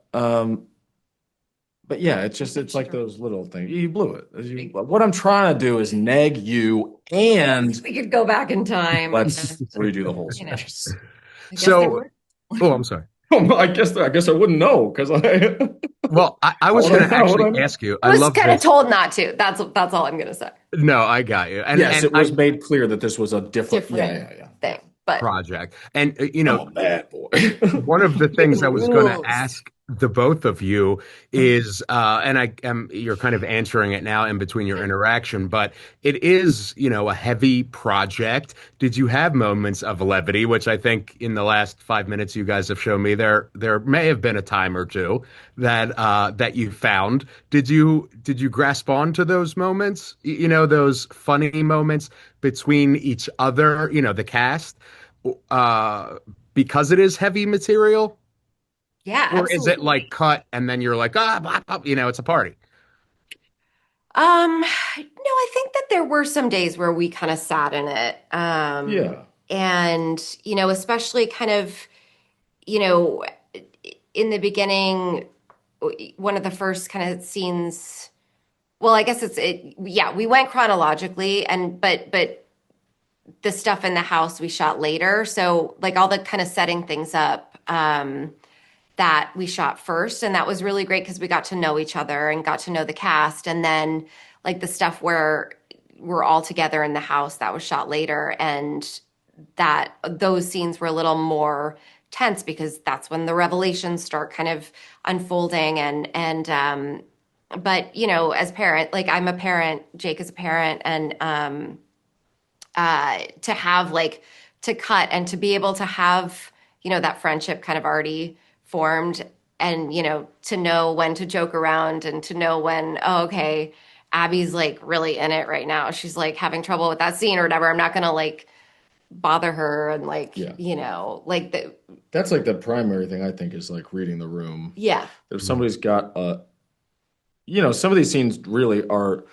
yeah, it's like those little things. You blew it. What I'm trying to do is neg you, and We could go back in time. let's redo the whole You know. speech. So, I'm sorry. I guess I wouldn't know because Well, I was going to actually ask you. I was kind of told not to. That's all I'm going to say. No, I got you. And yes, it was made clear that this was a different thing. But project. And bad boy. one of the things I was going to ask the both of you is, and you're kind of answering it now in between your interaction, but it is, a heavy project. Did you have moments of levity, which I think in the last 5 minutes you guys have shown me there may have been a time or two that you found. Did you grasp on to those moments? Those funny moments between each other, the cast, because it is heavy material? Yeah, or absolutely. is it like cut and then you're like, blah, blah, it's a party? No, I think that there were some days where we kind of sat in it. Yeah. And, especially kind of, in the beginning, one of the first kind of scenes, well, I guess we went chronologically but the stuff in the house we shot later. So like all the kind of setting things up, that we shot first, and that was really great because we got to know each other and got to know the cast. And then like the stuff where we're all together in the house, that was shot later, and that those scenes were a little more tense because that's when the revelations start kind of unfolding. And but as parent, like I'm a parent, Jake is a parent, and to have like to cut and to be able to have that friendship kind of already formed, and to know when to joke around and to know when, oh, okay, Abby's like really in it right now, she's like having trouble with that scene or whatever, I'm not gonna like bother her, and like like that's like the primary thing I think is like reading the room. Yeah, if somebody's got some of these scenes really are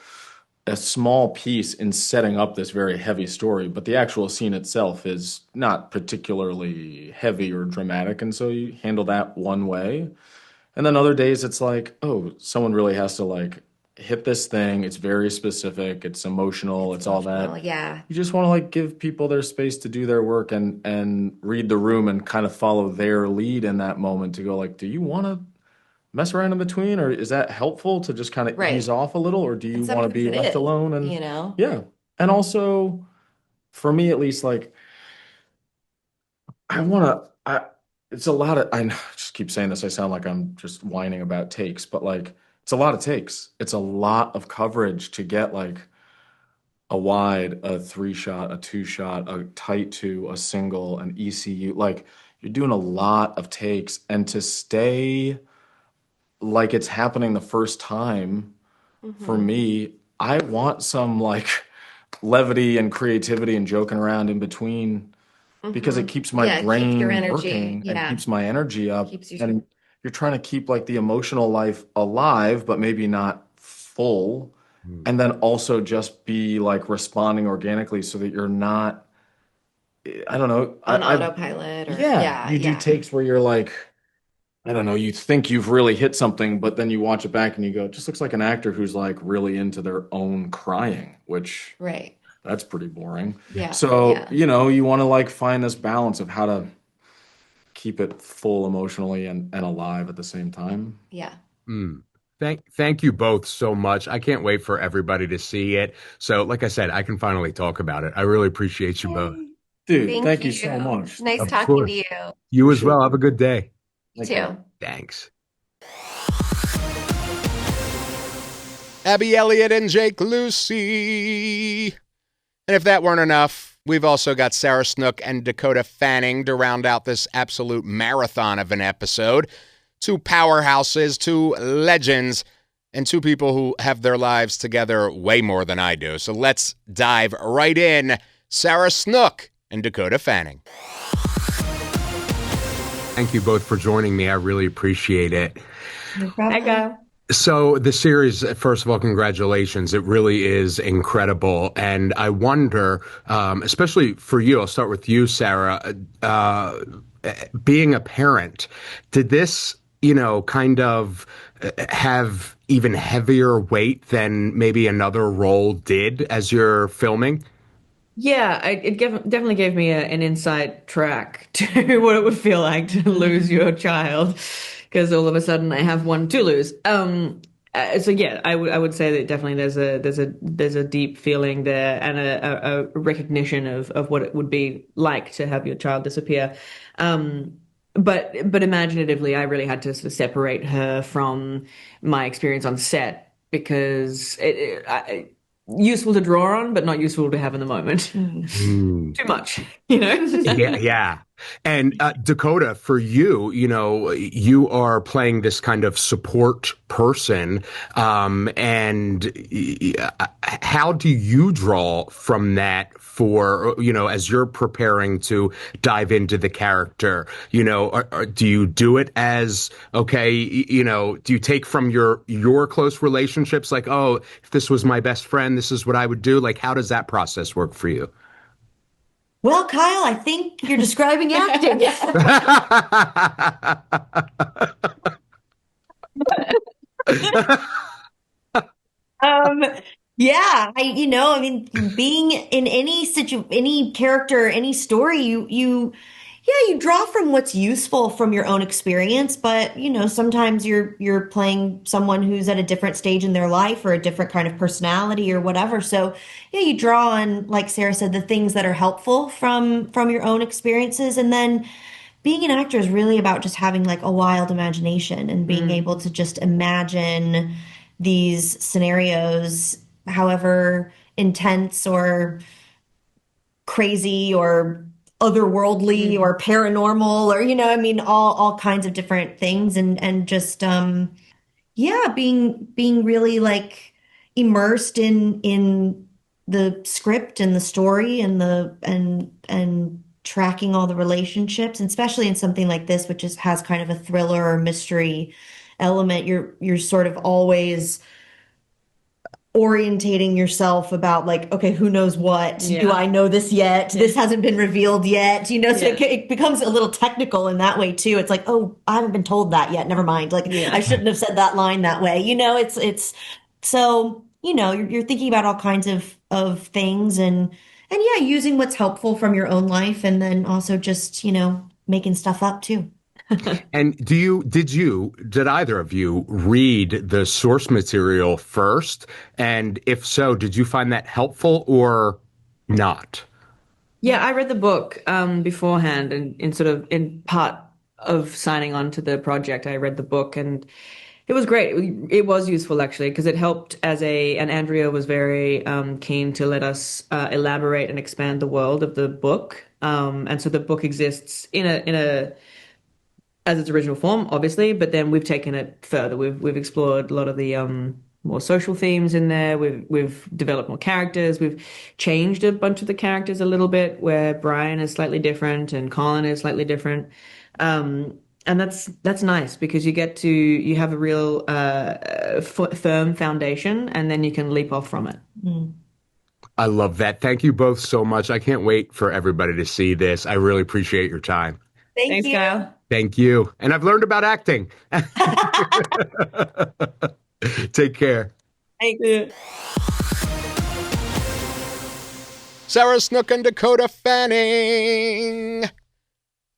a small piece in setting up this very heavy story, but the actual scene itself is not particularly heavy or dramatic, and so you handle that one way. And then other days it's like, oh, someone really has to like hit this thing. It's very specific. It's emotional. It's all that. Yeah. You just want to like give people their space to do their work and read the room and kind of follow their lead in that moment to go like, do you want to mess around in between, or is that helpful to just kind of ease off a little, or do you want to be left alone? And yeah. And also for me, at least, like it's a lot of, I just keep saying this. I sound like I'm just whining about takes, but like, it's a lot of takes. It's a lot of coverage to get like a wide, a 3-shot, a 2-shot, a tight 2, a single, an ECU. Like you're doing a lot of takes, and to stay like it's happening the first time, for me, I want some like levity and creativity and joking around in between, because it keeps my brain working and keeps my energy up. And you're trying to keep like the emotional life alive, but maybe not full. And then also just be like responding organically so that you're not, I don't know, on autopilot. You do takes where you're like, I don't know, you think you've really hit something, but then you watch it back and you go, it just looks like an actor who's like really into their own crying, which that's pretty boring. Yeah. So, you know, you want to like find this balance of how to keep it full emotionally and alive at the same time. Yeah. Thank you both so much. I can't wait for everybody to see it. So, like I said, I can finally talk about it. I really appreciate you both. Dude, thank you so much. Nice talking to you. You as well. Have a good day. You too. Thanks. Abby Elliott and Jake Lucy. And if that weren't enough, we've also got Sarah Snook and Dakota Fanning to round out this absolute marathon of an episode. 2 powerhouses, 2 legends, and 2 people who have their lives together way more than I do. So let's dive right in. Sarah Snook and Dakota Fanning. Thank you both for joining me. I really appreciate it. No problem. Hi, Kyle. So the series, first of all, congratulations. It really is incredible. And I wonder, especially for you, I'll start with you, Sarah, being a parent, did this, you know, kind of have even heavier weight than maybe another role did as you're filming? Yeah, it definitely gave me an inside track to what it would feel like to lose your child, because all of a sudden I have one to lose. So yeah, I would say that definitely there's a deep feeling there and a recognition of what it would be like to have your child disappear. But imaginatively, I really had to sort of separate her from my experience on set, because useful to draw on, but not useful to have in the moment. Too much, you know? Yeah. And Dakota, for you, you know, you are playing this kind of support person. And how do you draw from that for, you know, as you're preparing to dive into the character? You know, do you do it as, okay, you know, do you take from your close relationships, like, oh, if this was my best friend, this is what I would do? Like, how does that process work for you? Well, Kyle, I think you're describing acting. Yeah, I mean, being in any character, any story, you draw from what's useful from your own experience, but sometimes you're playing someone who's at a different stage in their life or a different kind of personality or whatever. So yeah, you draw on, like Sarah said, the things that are helpful from your own experiences. And then being an actor is really about just having like a wild imagination and being able to just imagine these scenarios, however intense or crazy or otherworldly or paranormal, or all kinds of different things, and just being really like immersed in the script and the story and tracking all the relationships, and especially in something like this, which has kind of a thriller or mystery element. You're sort of always orientating yourself about like, okay, who knows what? Yeah. Do I know this yet? This hasn't been revealed yet, so it becomes a little technical in that way too. It's like, oh, I haven't been told that yet, never mind, like I shouldn't have said that line that way. It's So, you're thinking about all kinds of things and yeah, using what's helpful from your own life and then also just, making stuff up too. And did either of you read the source material first? And if so, did you find that helpful or not? Yeah, I read the book beforehand, and in sort of in part of signing on to the project, I read the book, and it was great. It was useful actually because it helped and Andrea was very keen to let us elaborate and expand the world of the book. And so the book exists in a as its original form, obviously, but then we've taken it further. We've explored a lot of the more social themes in there. We've developed more characters. We've changed a bunch of the characters a little bit, where Brian is slightly different and Colin is slightly different. And that's nice because you have a real firm foundation, and then you can leap off from it. I love that. Thank you both so much. I can't wait for everybody to see this. I really appreciate your time. Thanks, you, Kyle. Thank you. And I've learned about acting. Take care. Thank you. Sarah Snook and Dakota Fanning.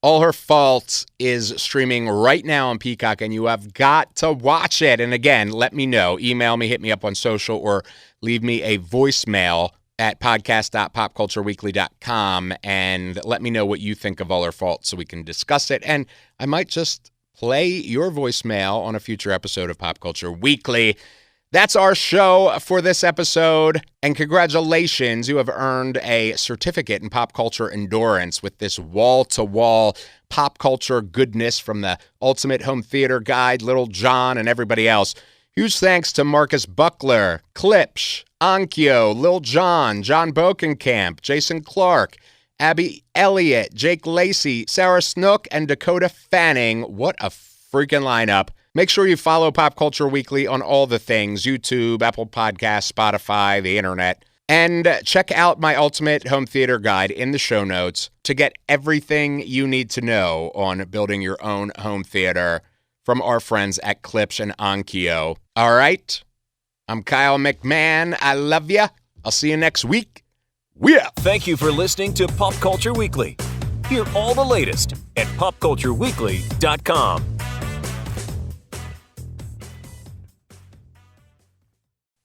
All Her Fault is streaming right now on Peacock, and you have got to watch it. And again, let me know. Email me, hit me up on social, or leave me a voicemail at podcast.popcultureweekly.com and let me know what you think of All Her Fault so we can discuss it. And I might just play your voicemail on a future episode of Pop Culture Weekly. That's our show for this episode. And congratulations, you have earned a certificate in pop culture endurance with this wall-to-wall pop culture goodness from the Ultimate Home Theater Guide, Lil Jon, and everybody else. Huge thanks to Marcus Buckler, Klipsch, Onkyo, Lil Jon, Jon Bokencamp, Jason Clarke, Abby Elliott, Jake Lacey, Sarah Snook, and Dakota Fanning. What a freaking lineup. Make sure you follow Pop Culture Weekly on all the things, YouTube, Apple Podcasts, Spotify, the internet. And check out my Ultimate Home Theater Guide in the show notes to get everything you need to know on building your own home theater from our friends at Klipsch and Onkyo. All right? I'm Kyle McMahon. I love ya. I'll see you next week. We out. Thank you for listening to Pop Culture Weekly. Hear all the latest at popcultureweekly.com.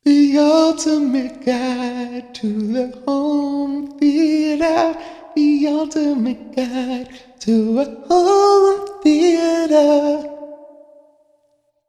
The ultimate guide to the home theater. The ultimate guide to a home theater.